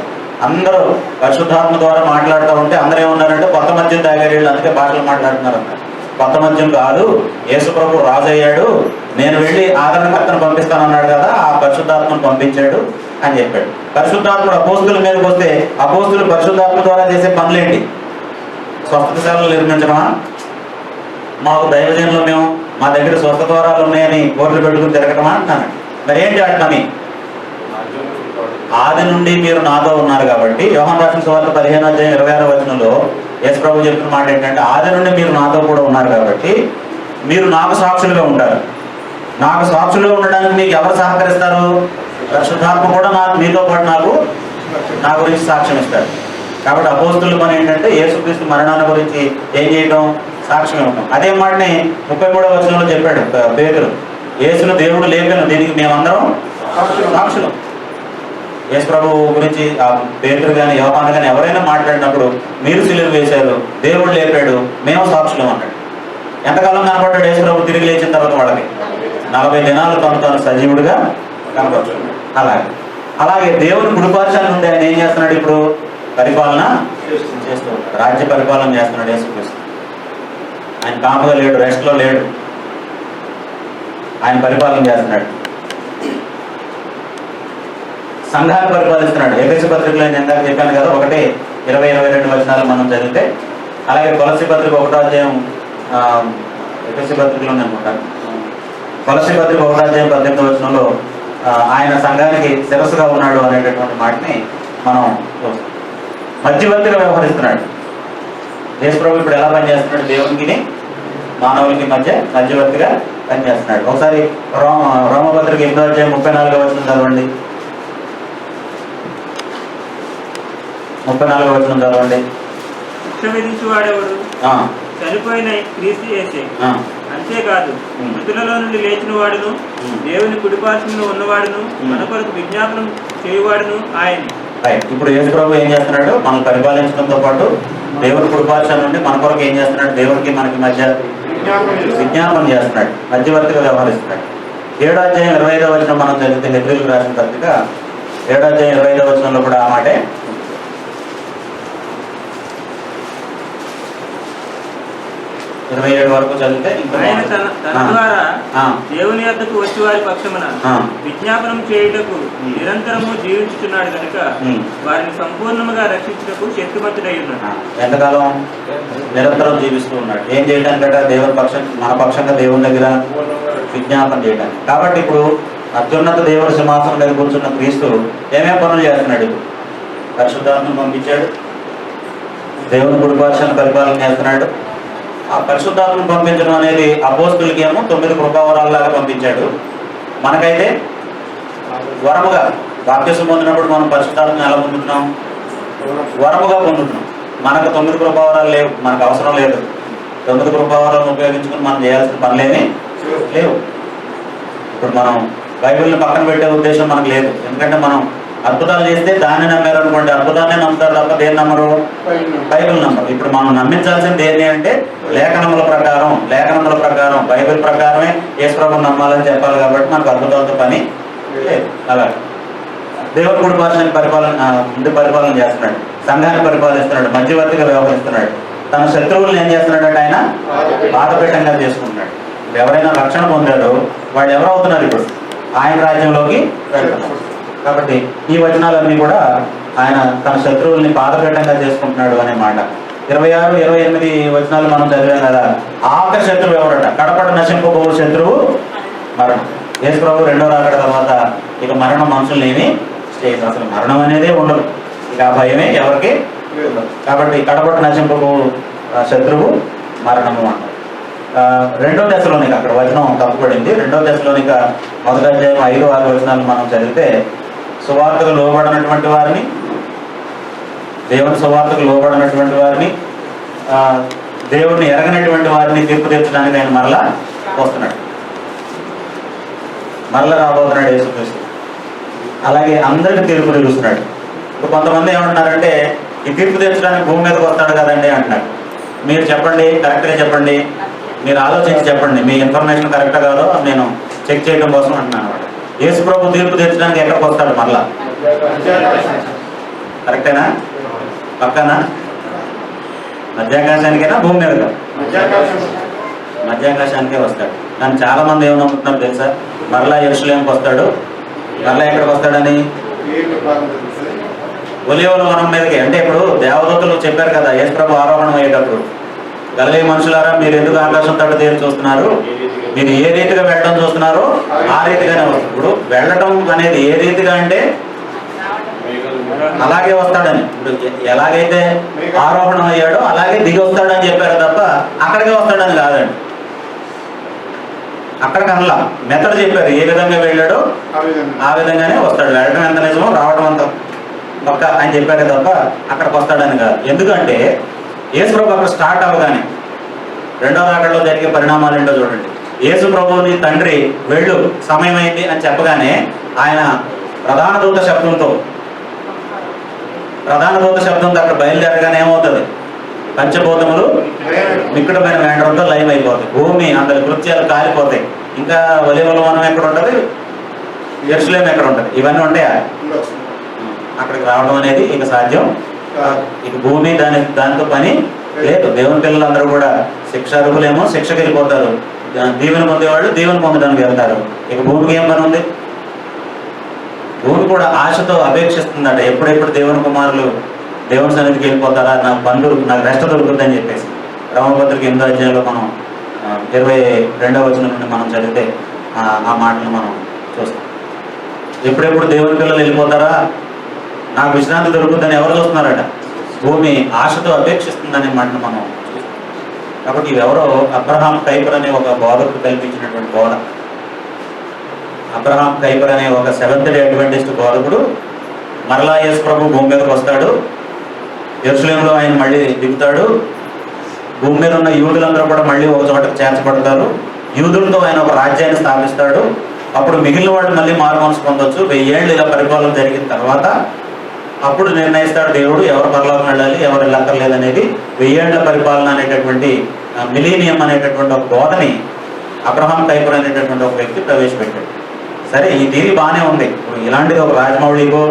అందరూ పరిశుద్ధాత్మ ద్వారా మాట్లాడుతూ ఉంటే అందరూ ఏమన్నారంటే, కొత్త మద్యం తాగారు వీళ్ళు, అందుకే భాషలు మాట్లాడుతున్నారు అన్నారు. కొత్త మద్యం కాదు, యేసు ప్రభు రాజు అయ్యాడు, నేను వెళ్ళి ఆదరణకర్తను పంపిస్తానన్నాడు కదా, ఆ పరిశుద్ధాత్మను పంపించాడు అని చెప్పాడు. పరిశుద్ధాత్ముడు అపోస్తుల మీదకి వస్తే అపోస్తులు పరిశుద్ధాత్మ ద్వారా చేసే పనులేంటి? స్వస్థతశాలలు నిర్మించడమా? మాకు దైవజనులు మేము మా దగ్గర స్వస్థ ద్వారాలు ఉన్నాయని కోర్టులు పెట్టుకుని తిరగటమా అంటున్నాను. మరి ఏంటి వాటి పని? ఆది నుండి మీరు నాతో ఉన్నారు కాబట్టి, యోహాను రాసిన సువార్త 15వ అధ్యాయం 26వ వచనంలో యేసు ప్రభు చెప్పిన మాట ఏంటంటే, ఆది నుండి మీరు నాతో కూడా ఉన్నారు కాబట్టి మీరు నాకు సాక్షులుగా ఉంటారు. నాకు సాక్షులుగా ఉండడానికి మీకు ఎవరు సహకరిస్తారు? పరిశుద్ధాత్మ కూడా మీతో పాటు నా గురించి సాక్ష్యం ఇస్తాడు. కాబట్టి అపోస్తుల పని ఏంటంటే యేసుక్రీస్తు మరణాల గురించి ఏం చేయడం, సాక్ష్యం ఇవ్వడం. అదే మాటని 33వ వచనంలో చెప్పాడు పేతురు, యేసును దేవుడు లేపాను, దీనికి మేమందరం సాక్షులం. యేసు ప్రభు గురించి ఆ పేతురు కానీ యోహాను కానీ ఎవరైనా మాట్లాడినప్పుడు మీరు సిలువ వేశారు, దేవుడు లేపాడు, మేము సాక్షులం అన్నాడు. ఎంతకాలం కనపడ్డాడు యేసు ప్రభు తిరిగి లేచిన తర్వాత? వాళ్ళకి 40 దినాలు తను సజీవుడిగా కనపడుతున్నాడు. అలాగే దేవుని కుడిపార్శ్వాన నుండి ఆయన ఏం చేస్తున్నాడు? ఇప్పుడు పరిపాలన చేస్తూ ఉంటాడు, రాజ్య పరిపాలన చేస్తున్నాడు యేసుక్రీస్తు. ఆయన కాముగా లేడు, రెస్ట్లో లేడు, ఆయన పరిపాలన చేస్తున్నాడు, సంఘాన్ని పరిపాలిస్తున్నాడు. ఎఫెసీ పత్రికలో నేను ఇందాక చెప్పాను కదా, 1:20-22 వచనాలు మనం చదివితే, అలాగే కొలసీ పత్రిక 1వ అధ్యాయం, ఎఫెసీ పత్రికలోనే అనుకుంటాను, కొలసీ పత్రిక 1వ అధ్యాయం 18వ వచనంలో ఆయన సంఘానికి శిరస్సుగా ఉన్నాడు అనేటటువంటి మాటని మనం చూస్తాం. మధ్యవర్తిగా వ్యవహరిస్తున్నాడు యేసు ప్రభు. ఇప్పుడు ఎలా పనిచేస్తున్నాడు? దేవునికి మానవులకి మధ్య మధ్యవర్తిగా పనిచేస్తున్నాడు. ఒకసారి రోమపత్రిక 8వ అధ్యాయం 34వ వచనం చదవండి. 34వ వచనం చదవండి. శిక్ష విధించువాడెవడు? చనిపోయిన క్రీస్తు యేసే. అంతేకాదు, మృతులలో నుండి లేచిన వాడును, దేవుని కుడిపార్శ్వంలో ఉన్నవాడును, మన కొరకు విజ్ఞాపనం చేయువాడును ఆయన. ఇప్పుడు యేసు ప్రభు ఏం చేస్తున్నాడు? మనం పరిపాలించడంతో పాటు దేవుని కుడిపార్శ్వం నుండి మన కొరకు ఏం చేస్తున్నాడు? దేవునికి మనకి మధ్య విజ్ఞాపనం చేస్తున్నాడు, మధ్యవర్తిగా వ్యవహరిస్తున్నాడు. 7వ అధ్యాయం 25వ వచనం మనం చదివితే, హెబ్రీయులకు రాసిన పత్రిక 7వ అధ్యాయం 25వ వచనంలో కూడా ఆ మాటే. 27 వరకు చదివితే, ఆయన తన ద్వారా దేవుని యొద్దకు వచ్చి వారి పక్షమున విజ్ఞాపనం చేయుటకు నిరంతరము జీవించుచున్నాడు కనుక వారిని సంపూర్ణంగా రక్షించుటకు శక్తిమంతుడై ఉన్నాడు. ఎంతకాలం? నిరంతరం జీవిస్తూ ఉన్నాడు. ఏం చేయడానికట? దేవుని పక్షం, మన పక్షంగా దేవుని దగ్గర విజ్ఞాపన చేయడానికి. కాబట్టి ఇప్పుడు అత్యున్నత దేవుని సింహాసనం మీద కూర్చున్న క్రీస్తు ఏమేం పనులు చేస్తున్నాడు? పరిశుద్ధాత్మను పంపించాడు, దేవుని కుడిపార్శ్వాన్ని పరిపాలన చేస్తున్నాడు. ఆ పరిశుద్ధాత్మను పంపించడం అనేది అపోస్తులకి ఏమో 9 కృపావరాల్లాగా పంపించాడు. మనకైతే వరముగా బాప్తిసం పొందినప్పుడు మనం పరిశుద్ధాత్మను ఎలా పొందుతున్నాం? వరముగా పొందుతున్నాం. మనకు 9 కృపావరాలు లేవు, మనకు అవసరం లేదు. 9 కృపావరాలను ఉపయోగించుకుని మనం చేయాల్సిన పనులేమీ లేవు. ఇప్పుడు మనం బైబిల్ని పక్కన పెట్టే ఉద్దేశం మనకు లేదు. ఎందుకంటే మనం అద్భుతాలు చేస్తే దాన్ని నమ్మారు అనుకోండి, అద్భుతాన్ని నమ్ముతారు తప్ప దేన్ని నమ్మరు? బైబిల్ నమ్మరు. ఇప్పుడు మనం నమ్మించాల్సింది ఏంటి అంటే లేఖనముల ప్రకారం బైబిల్ ప్రకారమే యేసు ప్రభువుని నమ్మాలని చెప్పాలి. కాబట్టి మనకు అద్భుతాలతో పని లేదు. అలాగే దేవుని కుడిపార్శ్వాన్ని పరిపాలన చేస్తున్నాడు, సంఘాన్ని పరిపాలిస్తున్నాడు, మధ్యవర్తిగా వ్యవహరిస్తున్నాడు. తన శత్రువులను ఏం చేస్తున్నాడంటే ఆయన బాధపీఠంగా చేసుకుంటున్నాడు. ఎవరైనా రక్షణ పొందాడో వాళ్ళు ఎవరు అవుతున్నారు? ఇప్పుడు ఆయన రాజ్యంలోకి వెళ్తున్నారు. కాబట్టి ఈ వచనాలన్నీ కూడా ఆయన తన శత్రువుల్ని పాదపీఠంగా చేసుకుంటున్నాడు అనే మాట. 26, 28 వచనాలు మనం చదివాం కదా. ఆఖరి శత్రువు ఎవరట? కడపడ నశింపబో శత్రువు మరణం. యేసు ప్రభు రెండో రాకడ తర్వాత ఇక మరణం మనుషులు ఏమి చేయదు, అసలు మరణం అనేదే ఉండదు. ఇక ఆ భయమే ఎవరికి ఉండదు. కాబట్టి కడపడ నశింపబో శత్రువు మరణము అంటారు. 2వ దశలోనిక అక్కడ వచనం తప్పుపడింది. 2వ దశలోనిక 1వ అధ్యాయం 5, 6 వచనాలు మనం చదివితే, సువార్తకు లోబడినటువంటి వారిని, దేవుని సువార్తకు లోబడినటువంటి వారిని, దేవుడిని ఎరగనటువంటి వారిని తీర్పు తీర్చడానికి ఆయన మరలా వస్తున్నాడు, మరలా రాబోతున్నాడు యేసుక్రీస్తు. అలాగే అందరికీ తీర్పు తీరుస్తున్నాడు. ఇప్పుడు కొంతమంది ఏమంటున్నారంటే ఈ తీర్పు తీర్చడానికి భూమి మీదకి వస్తాడు కదండి అంటున్నారు. మీరు చెప్పండి, కరెక్ట్గా చెప్పండి, మీరు ఆలోచించి చెప్పండి, మీ ఇన్ఫర్మేషన్ కరెక్టా కాదో నేను చెక్ చేయడం కోసం అంటున్నాను అనమాట. యేసు ప్రభు తీర్పు తీర్చడానికి ఎక్కడికి వస్తాడు? మరలా కరెక్టేనా? పక్కన మధ్యాకాశానికైనా భూమి మీదగా? మధ్యాకాశానికే వస్తాడు. కానీ చాలా మంది ఏమని నమ్ముతున్నారు తెలుసా? మరలా యెరూషలేముకి వస్తాడు. మరలా ఎక్కడికి వస్తాడని? ఒలీవల వనం మీదకి. అంటే ఇప్పుడు దేవదూతలు చెప్పారు కదా యేసు ప్రభు ఆరోహణం అయ్యేటప్పుడు, గలిలయ మనుషులారా మీరు ఎందుకు ఆకాశం తట్టు తేరి చూస్తున్నారు? మీరు ఏ రీతిగా వెళ్ళడం చూస్తున్నారో ఆ రీతిగానే వస్తుంది. ఇప్పుడు వెళ్ళటం అనేది ఏ రీతిగా అంటే అలాగే వస్తాడని. ఇప్పుడు ఎలాగైతే ఆరోహణం అయ్యాడో అలాగే దిగి వస్తాడని చెప్పారు తప్ప అక్కడికే వస్తాడని కాదండి. అక్కడికి అనలా, మెథడ్ చెప్పారు. ఏ విధంగా వెళ్ళాడో ఆ విధంగానే వస్తాడు. వెళ్ళడం ఎంత నిజమో రావడం అంత పక్క అని చెప్పాడే తప్ప అక్కడికి వస్తాడని కాదు. ఎందుకంటే యేసు ప్రభు అక్కడ స్టార్ట్ అవ్వగానే రెండో రాకడలో జరిగే పరిణామాలు ఏంటో చూడండి. యేసు ప్రభువుని తండ్రి వెళ్ళు సమయం అయింది అని చెప్పగానే ఆయన ప్రధాన దూత శబ్దంతో అక్కడ బయలుదేరగానే ఏమవుతుంది? పంచభూతములు మిక్కుటమైన వేండ్రంతో లయం అయిపోతాయి. భూమి అందరి కృత్యాలు కాలిపోతాయి. ఇంకా ఒలీవల వనం ఎక్కడ ఉంటుంది? యెరూషలేము ఎక్కడ ఉంటుంది? ఇవన్నీ ఉంటాయా? అక్కడికి రావడం అనేది ఇక సాధ్యం. ఇక భూమి దానితో పని లేదు. దేవుని పిల్లలందరూ కూడా శిక్షార్హులేమో శిక్షకి వెళ్ళిపోతారు, దీవెన పొందేవాళ్ళు దీవెన పొందడానికి వెళ్తారు. ఇక భూమికి ఏం పని ఉంది? భూమి కూడా ఆశతో అపేక్షిస్తుందట, ఎప్పుడెప్పుడు దేవుని కుమారులు దేవుని సన్నిధికి వెళ్ళిపోతారా, నాకు పని నాకు రెస్ట్ దొరుకుతుందని చెప్పేసి. రోమపత్రిక 8వ అధ్యాయంలో మనం 22వ వచనం నుండి మనం చదివితే ఆ మాటలు మనం చూస్తాం. ఎప్పుడెప్పుడు దేవుని పిల్లలు వెళ్ళిపోతారా, నాకు విశ్రాంతి దొరుకుతుందని ఎవరు చూస్తున్నారట? భూమి ఆశతో అపేక్షిస్తుందనే మాటను మనం చూస్తాం. కాబట్టి ఇవెవరో అబ్రహాం కైపర్ అనే ఒక బోధకుడు కల్పించినటువంటి బోధ. అబ్రహాం కైపర్ అనే ఒక సెవెంత్ డే అడ్వెంటిస్ట్ బోధకుడు మరలా యేసు ప్రభు భూమి మీదకి వస్తాడు, యెరూషలేములో ఆయన మళ్ళీ దిగుతాడు, భూమి మీద ఉన్న యూదులందరూ కూడా మళ్ళీ ఒక చోటకు చేర్చబడతారు, యూదులతో ఆయన ఒక రాజ్యాన్ని స్థాపిస్తాడు. అప్పుడు మిగిలిన వాళ్ళు మళ్ళీ మారు మనసు పొందొచ్చు. 1000 ఏళ్ళు ఇలా పరిపాలన జరిగిన తర్వాత అప్పుడు నిర్ణయిస్తాడు దేవుడు ఎవరు పరలోకం వెళ్ళాలి, ఎవరు వెళ్ళక్కర్లేదనేది. 1000 ఏళ్ల పరిపాలన అనేటటువంటి మిలీనియం అనేటటువంటి ఒక బోధని అబ్రహాం కైపర్ అనేటటువంటి ఒక వ్యక్తి ప్రవేశపెట్టాడు. సరే, ఈ థియరీ బాగానే ఉంది. ఇప్పుడు ఇలాంటిది ఒక రాజమౌళికో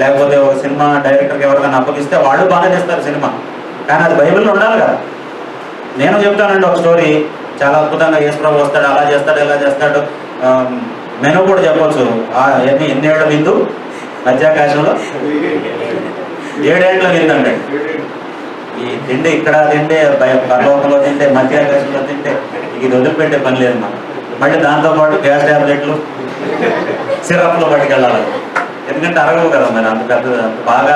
లేకపోతే ఒక సినిమా డైరెక్టర్కి ఎవరికైనా అప్పగిస్తే వాళ్ళు బాగానే చేస్తారు సినిమా, కానీ అది బైబిల్లో ఉండాలి కదా. నేను చెప్తానండి ఒక స్టోరీ, చాలా అద్భుతంగా యేసు ప్రభు వస్తాడు, అలా చేస్తాడు, ఇలా చేస్తాడు. మెను కూడా చెప్పొచ్చు. ఎన్ని ఏళ్ళ విందు? మధ్యాకాశంలో 7 ఏళ్ళ విందు అండి. ఈ తిండి ఇక్కడ తింటే, పరలోకంలో తింటే, మధ్యాకాశంలో తింటే, ఇది వదిలిపెట్టే పని లేదు మనం. మళ్ళీ దాంతోపాటు గ్యాస్ ట్యాబ్లెట్లు, సిరప్లు పట్టుకెళ్ళాలి. ఎందుకంటే అరగవు కదా మరి, అంత పెద్ద బాగా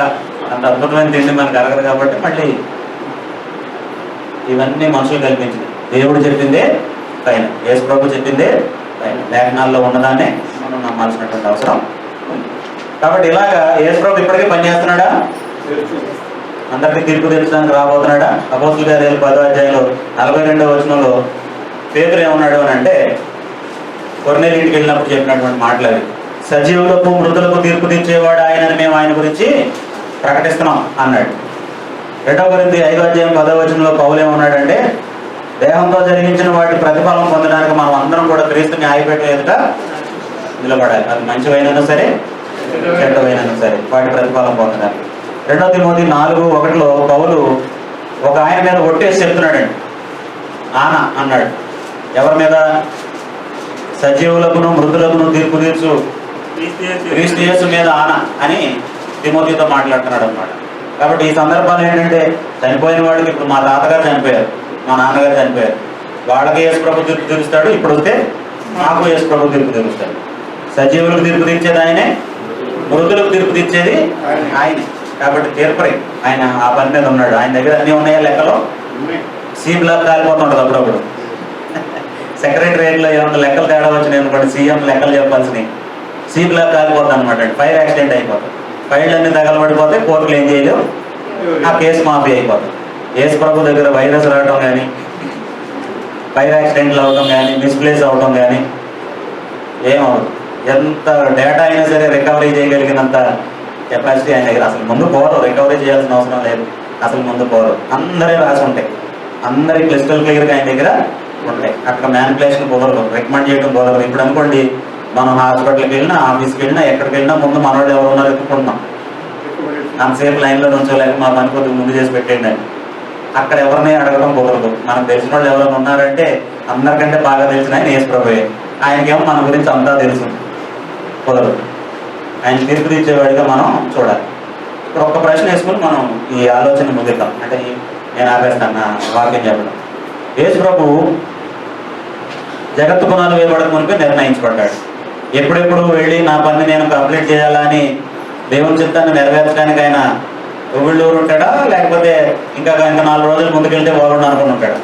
అంత అద్భుతమైన తిండి మనకు అరగదు. కాబట్టి మళ్ళీ ఇవన్నీ మనుషులు కల్పించింది. దేవుడు చెప్పిందే పైన, యేసు ప్రభు చెప్పిందే పైన, లేఖనాల్లో ఉన్నదాన్ని మనం నమ్మాల్సినటువంటి అవసరం ఉంది. కాబట్టి ఇలాగా యేసు ప్రభు ఇప్పటికే పనిచేస్తున్నాడా? అందరికీ తీర్పు తీర్చడానికి రాబోతున్నాడా? అపోస్తుల కార్యాలు 10వ అధ్యాయంలో 42వ వచనంలో పేతురు ఏమన్నాడు అని అంటే, కొర్నేలు ఇంటికి వెళ్ళినప్పుడు చెప్పినటువంటి మాటలు అవి. సజీవులకు మృతులకు తీర్పు తీర్చేవాడు ఆయనని మేము ఆయన గురించి ప్రకటిస్తున్నాం అన్నాడు. 2వ కొరింథీ 5వ అధ్యాయం 10వ వచనంలో పౌలు ఏమన్నాడంటే, దేహంతో జరిగించిన వాటి ప్రతిఫలం పొందడానికి మనం అందరం కూడా క్రీస్తు న్యాయపీఠం ఎదుట నిలబడాలి. అది మంచివైనా సరే చెడ్డవైనా సరే వాటి ప్రతిఫలం పొందడానికి. 2వ తిమోతి 4:1లో పౌలు ఒక ఆయన మీద ఒట్టేసి చెప్తున్నాడండి. ఆన అన్నాడు. ఎవరి మీద? సజీవులకును మృతులకును తీర్పు తీర్చు క్రీస్తు యేసు మీద ఆన అని తిమోతితో మాట్లాడుతున్నాడు అన్నమాట. కాబట్టి ఈ సందర్భాలు ఏంటంటే, చనిపోయిన వాడికి, ఇప్పుడు మా తాతగారు చనిపోయారు, మా నాన్నగారు చనిపోయారు, వాళ్ళకి యేసు ప్రభు తీర్పు తీరుస్తాడు. ఇప్పుడు వస్తే నాకు యేసు ప్రభు తీర్పు తీరుస్తాడు. సజీవులకు తీర్పు తీర్చేది ఆయనే, మృతులకు తీర్పు తీర్చేది ఆయనే. కాబట్టి తీర్పరి ఆయన ఆ పని మీద ఉన్నాడు. ఆయన దగ్గర అన్నీ ఉన్నాయా లెక్కలో? సి బ్లాక్ కాలిపోతుంటుంది అప్పుడప్పుడు. సెక్రటరియట్లో ఏమన్నా లెక్కలు తేడా వచ్చినాయి అనుకోండి, సీఎం లెక్కలు చెప్పాల్సినవి, సి బ్లాక్ కాలిపోతుంది అనమాట. ఫైర్ యాక్సిడెంట్ అయిపోతుంది, ఫైళ్ళు అన్ని తగలబడిపోతే కోర్టులు ఏం చేయలేవు, ఆ కేసు మాఫీ అయిపోతుంది. యేసు ప్రభు దగ్గర వైరస్ రావడం కానీ, ఫైర్ యాక్సిడెంట్లు అవడం కానీ, మిస్ప్లేస్ అవడం కానీ ఏమవుతుంది. ఎంత డేటా అయినా సరే రికవరీ చేయగలిగినంత కెపాసిటీ ఆయన దగ్గర. అసలు ముందు పోరు, రికవరీ చేయాల్సిన అవసరం లేదు, అసలు ముందు పోరు. అందరే రాసి ఉంటాయి, అందరి క్లిస్టల్ క్లియర్గా ఆయన దగ్గర ఉంటాయి. అక్కడ మ్యానిపులేషన్ కుదరదు, రికమెండ్ చేయడం కుదరదు. ఇప్పుడు అనుకోండి, మనం హాస్పిటల్కి వెళ్ళినా, ఆఫీస్కి వెళ్ళినా, ఎక్కడికి వెళ్ళినా ముందు మనవాళ్ళు ఎవరు ఉన్నారో ఎత్తుకుంటున్నాం. అంతసేపు లైన్లో నుంచోలేక మా పని కొద్దిగా ముందు చేసి పెట్టేయండి అని. అక్కడ ఎవరిని అడగడం కుదరదు. మనకు తెలిసిన వాళ్ళు ఎవరైనా ఉన్నారంటే అందరికంటే బాగా తెలిసిన ఆయన యేసు ప్రభువే. ఆయనకేమో మన గురించి అంతా తెలుసు, కుదరదు. ఆయన తీర్పు తీర్చేవాడిగా మనం చూడాలి. ఇప్పుడు ఒక్క ప్రశ్న వేసుకుని మనం ఈ ఆలోచన ముగిద్దాం. అంటే నేను ఆపేస్తాను నా వాక్యం చెప్పడం. యేసు ప్రభు జగత్తు పునాలు వేయబడక మునిపే నిర్ణయించబడ్డాడు. ఎప్పుడెప్పుడు వెళ్ళి నా పని నేను కంప్లీట్ చేయాలా అని దేవుని చిత్తాన్ని నెరవేర్చడానికి ఆయన ఊళ్ళు ఉంటాడా, లేకపోతే ఇంకా 4 రోజులు ముందుకెళ్తే బాగుండు అనుకుని ఉంటాడా?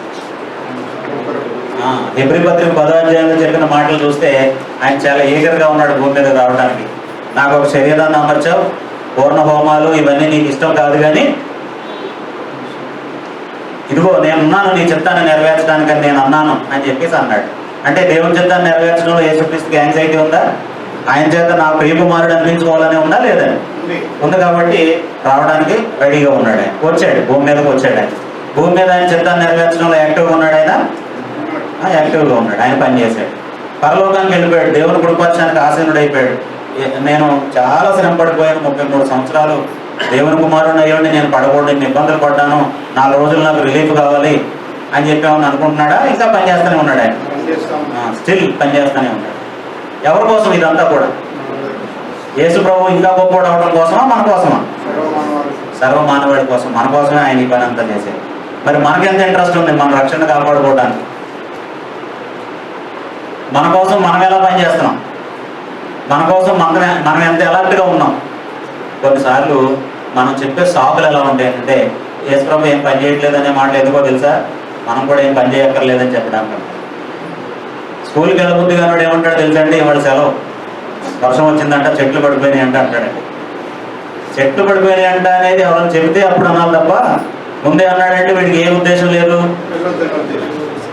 హెబ్రీ పత్రిక 10వ అధ్యాయంలో చెప్పిన మాటలు చూస్తే ఆయన చాలా ఈగర్గా ఉన్నాడు భూమి మీద రావడానికి. నాకు ఒక శరీరాన్ని అమర్చావు, పూర్ణ హోమాలు ఇవన్నీ నీకు ఇష్టం కాదు, కానీ ఇదిగో నేనున్నాను నీ చిత్తాన్ని నెరవేర్చడానికని నేను అన్నాను అని చెప్పేసి అన్నాడు. అంటే దేవుని చిత్తాన్ని నెరవేర్చడంలో యేసుక్రీస్తుకి యాంగ్జైటీ ఉందా? ఆయన చేత నా ప్రియకుమారుడు అనిపించుకోవాలని ఉందా? లేదని ఉంది. కాబట్టి రావడానికి రెడీగా ఉన్నాడు. ఆయన వచ్చాడు, భూమి మీదకి వచ్చాడు. ఆయన భూమి మీద ఆయన చిత్తాన్ని నెరవేర్చడంలో యాక్టివ్గా ఉన్నాడు. ఆయన యాక్టివ్గా ఉన్నాడు. ఆయన పనిచేశాడు. పరలోకానికి వెళ్ళిపోయాడు. దేవుని కుడిపక్షానికి ఆసీనుడు అయిపోయాడు. నేను చాలా శ్రమ పడిపోయాను, 33 సంవత్సరాలు దేవుని కుమారుడు అయ్యండి, నేను పడకూడదు, ఇబ్బందులు పడ్డాను, 4 రోజులు నాకు రిలీఫ్ కావాలి అని చెప్పామని అనుకుంటున్నాడా? ఇంకా పనిచేస్తూనే ఉన్నాడు. ఆయన స్టిల్ పనిచేస్తూనే ఉన్నాడు. ఎవరి కోసం ఇదంతా కూడా? యేసు ప్రభు ఇంకా గొప్పవాడు అవడం కోసమా, మన కోసమా? సర్వమానవాడి కోసం, మన కోసమే ఆయన ఈ పని అంతా చేసేది. మరి మనకెంత ఇంట్రెస్ట్ ఉంది మన రక్షణ కాపాడుకోవడానికి? మన కోసం మనం ఎలా పనిచేస్తున్నాం? మన కోసం మనం ఎంత అలర్ట్గా ఉన్నాం? కొన్నిసార్లు మనం చెప్పే సాకులు ఎలా ఉంటాయంటే, యేసు ప్రభు ఏం పని చేయట్లేదనే మాటలు ఎందుకో తెలుసా? మనం కూడా ఏం పని చేయక్కర్లేదని చెప్పడానికి. స్కూల్కి వెళ్ళబుద్ది కానివాడు ఏమంటాడు తెలుసండి? ఇవాళ సెలవు, వర్షం వచ్చిందంట, చెట్లు పడిపోయినాయి అంట అంటాడండి. చెట్లు పడిపోయినాయి అంట అనేది ఎవరైనా చెబితే అప్పుడు అనాలి తప్ప, ముందే అన్నాడంటే వీడికి ఏ ఉద్దేశం లేదు,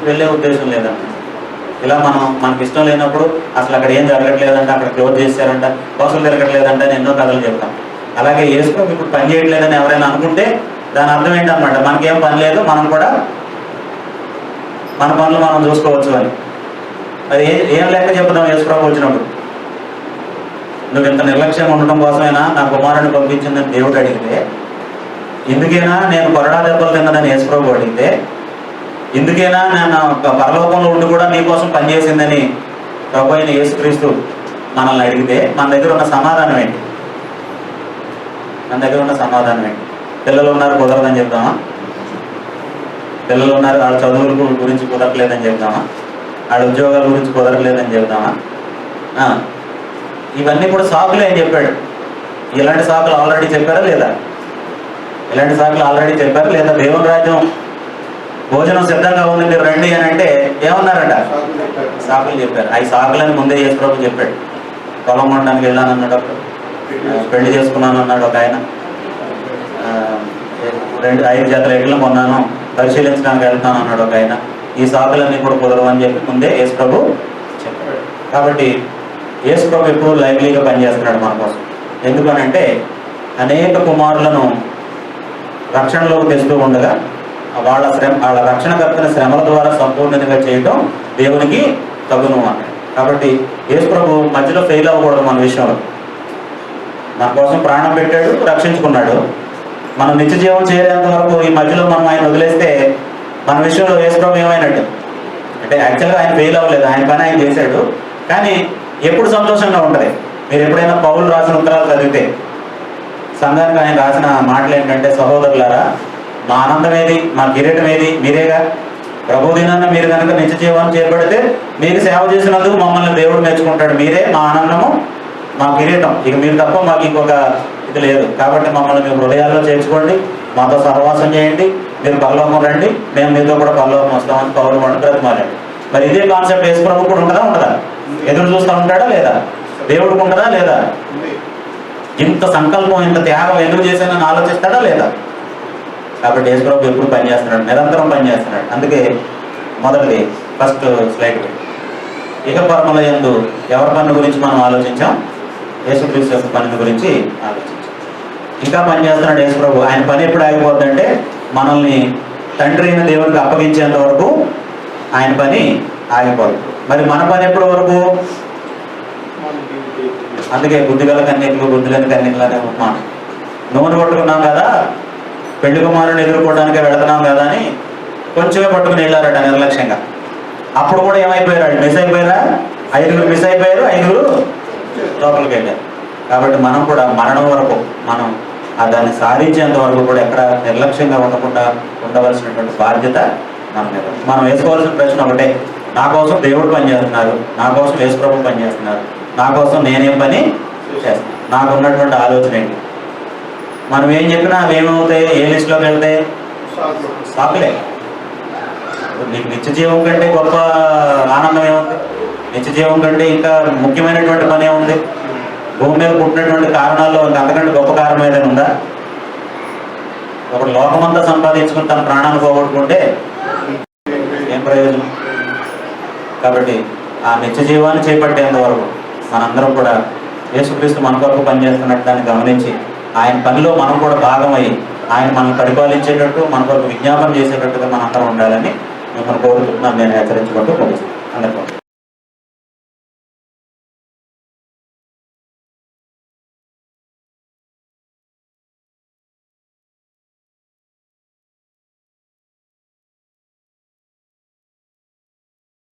వెళ్ళే ఉద్దేశం లేదంట. ఇలా మనకి ఇష్టం లేనప్పుడు అసలు అక్కడ ఏం జరగట్లేదంట, అక్కడ క్లోజ్ చేశారంట, బస్సులు తిరగట్లేదంట అని ఎన్నో కథలు చెప్తాం. అలాగే యేసు ఇప్పుడు పని చేయట్లేదని ఎవరైనా అనుకుంటే దాని అర్థం ఏంటన్నమాట, మనకేం పని లేదు, మనం కూడా మన పనులు మనం చూసుకోవచ్చు అని. అది ఏం లెక్క చెప్తాం యేసు ప్రభు వచ్చినప్పుడు? నువ్వు ఇంత నిర్లక్ష్యంగా ఉండటం కోసమైనా నా కుమారుని పంపించిందని దేవుడు అడిగితే, ఎందుకైనా నేను కొరడా దెబ్బలు తిన్నదని యేసు ప్రభు అడిగితే, ఎందుకైనా నేను పరలోకంలో ఉండి కూడా నీకోసం పనిచేసిందని ప్రభు అయిన యేసుక్రీస్తు మనల్ని అడిగితే మన దగ్గర ఉన్న సమాధానం ఏంటి? మన దగ్గర ఉన్న సమాధానం ఏంటి? పిల్లలు ఉన్నారు కుదరదని చెప్తామా? పిల్లలు ఉన్నారు వాళ్ళ చదువుల గురించి కుదరట్లేదని చెప్తామా? వాళ్ళ ఉద్యోగాల గురించి కుదరట్లేదని చెప్తామా? ఇవన్నీ కూడా సాకులే అని చెప్పాడు. ఇలాంటి సాకులు ఆల్రెడీ చెప్పారా లేదా? ఇలాంటి సాకులు ఆల్రెడీ చెప్పారా లేదా? దేవుని రాజ్యం భోజనం సిద్ధంగా ఉంది, మీరు రండి అని అంటే ఏమన్నారట? సాకులు చెప్పారు. అవి సాకులని ముందే యేసు ప్రభు చెప్పాడు. పొలం కొనడానికి వెళ్ళాను అన్నాడు ఒకడు, పెళ్లి చేసుకున్నాను అన్నాడు ఒక ఆయన, 5 జతల ఎడ్లను కొన్నాను, పరిశీలించడానికి వెళ్తాను అన్నాడు ఒక ఆయన. ఈ సాకులన్నీ కూడా కుదరవు అని చెప్పి ముందే యేసు ప్రభు చెప్పాడు. కాబట్టి యేసు ప్రభు ఎప్పుడు లైవ్లీగా పనిచేస్తున్నాడు మన కోసం. ఎందుకనంటే అనేక కుమారులను రక్షణలోకి తెస్తూ ఉండగా వాళ్ళ రక్షణకర్తన శ్రమల ద్వారా సంపూర్ణంగా చేయడం దేవునికి తగును అన్నాడు. కాబట్టి యేసు ప్రభు మధ్యలో ఫెయిల్ అవ్వకూడదు మన విషయంలో. మన కోసం ప్రాణం పెట్టాడు, రక్షించుకున్నాడు. మనం నిత్య జీవం చేరేంత వరకు ఈ మధ్యలో మనం ఆయన వదిలేస్తే మన విషయంలో యేసు ప్రభు ఏమైనట్టు? అంటే యాక్చువల్గా ఆయన ఫెయిల్ అవ్వలేదు, ఆయన పని ఆయన చేశాడు. కానీ ఎప్పుడు సంతోషంగా ఉంటుంది? మీరు ఎప్పుడైనా పౌలు రాసిన ఉత్తరాలు చదివితే సంఘానికి ఆయన రాసిన మాటలు ఏంటంటే, సహోదరులారా మా ఆనందం ఏది, మా కిరీటం ఏది మీరేగా. ప్రభు దినాన్న మీరు కనుక నిత్య జీవాన్ని చేపడితే మీరు సేవ చేసినందుకు మమ్మల్ని దేవుడు మెచ్చుకుంటాడు. మీరే మా ఆనందము, మా కిరీటం. ఇక మీరు తప్ప మాకు ఇంకొక ఇది లేదు. కాబట్టి మమ్మల్ని మీ హృదయాల్లో చేర్చుకోండి, మాతో సహవాసం చేయండి, మీరు పరలోకం రండి, మేము మీతో కూడా పరలోకం వస్తామని పౌలు బ్రతిమాలండి. మరి ఇదే కాన్సెప్ట్ యేసు ప్రభు కూడా ఉంటుందా? ఎదురు చూస్తూ ఉంటాడా లేదా? దేవుడికి ఉంటుందా లేదా? ఇంత సంకల్పం, ఇంత త్యాగం ఎందుకు చేశానని ఆలోచిస్తాడా లేదా? కాబట్టి యేసు ప్రభు ఎప్పుడు పనిచేస్తున్నాడు, నిరంతరం పనిచేస్తున్నాడు. అందుకే మొదటిది ఫస్ట్ స్లైడ్ ఇక పరమల యందు ఎవరి పని గురించి మనం ఆలోచించాం? యేసుక్రీస్తు యొక్క పని గురించి ఆలోచించాం. ఇంకా పనిచేస్తున్నాడు యేసు ప్రభు. ఆయన పని ఎప్పుడు ఆగిపోద్దంటే మనల్ని తండ్రి అయిన దేవుడికి అప్పగించేంత వరకు ఆయన పని ఆగిపోదు. మరి మన పని ఎప్పటి వరకు? అందుకే బుద్ధిగల కన్యకులు బుద్ధిలేని కన్యకులు అనే మాట. నూనె పట్టుకున్నాం కదా, పెళ్లి కుమారుని ఎదుర్కోవడానికే వెళుతున్నాం కదా అని కొంచెమే పట్టుకుని వెళ్ళారట నిర్లక్ష్యంగా. అప్పుడు కూడా ఏమైపోయారు? మిస్ అయిపోయారా? 5 మిస్ అయిపోయారు, 5 లోపలికి వెళ్ళారు. కాబట్టి మనం కూడా మరణం వరకు మనం దాన్ని సాధించేంత వరకు కూడా ఎక్కడ నిర్లక్ష్యంగా ఉండకుండా ఉండవలసినటువంటి బాధ్యత మన మీద. మనం వేసుకోవాల్సిన ప్రశ్న ఒకటే, నా కోసం దేవుడు పనిచేస్తున్నారు, నా కోసం యేసు ప్రభు పనిచేస్తున్నారు, నా కోసం నేనేం పని చేస్తాను? నాకు ఉన్నటువంటి ఆలోచన ఏంటి? మనం ఏం చెప్పినా అవి ఏమవుతాయి? ఏ లిస్టులోకి వెళ్తాయి? సాకులే. నీకు నిత్య జీవం కంటే గొప్ప ఆనందం ఏముంది? నిత్య జీవం కంటే ఇంకా ముఖ్యమైనటువంటి పని ఏముంది? భూమి మీద పుట్టినటువంటి కారణాల్లో అంతకంటే గొప్ప కారణం ఏదైనా ఉందా? ఒకడు లోకమంతా సంపాదించుకుని తన ప్రాణాన్ని పోగొట్టుకుంటే ఏం ప్రయోజనం? కాబట్టి ఆ నిత్య జీవాన్ని చేపట్టేంత వరకు మనందరం కూడా యేసుక్రీస్తు మన కొరకు పనిచేస్తున్నట్టు దాన్ని గమనించి ఆయన పనిలో మనం కూడా భాగమయ్యి ఆయన మనల్ని పరిపాలించేటట్టు మన కొరకు విజ్ఞాపన చేసేటట్టుగా మనందరం ఉండాలని మిమ్మల్ని కోరుతున్నాను. నేను హెచ్చరించుకుంటూ ముగిస్తాను. అందరికీ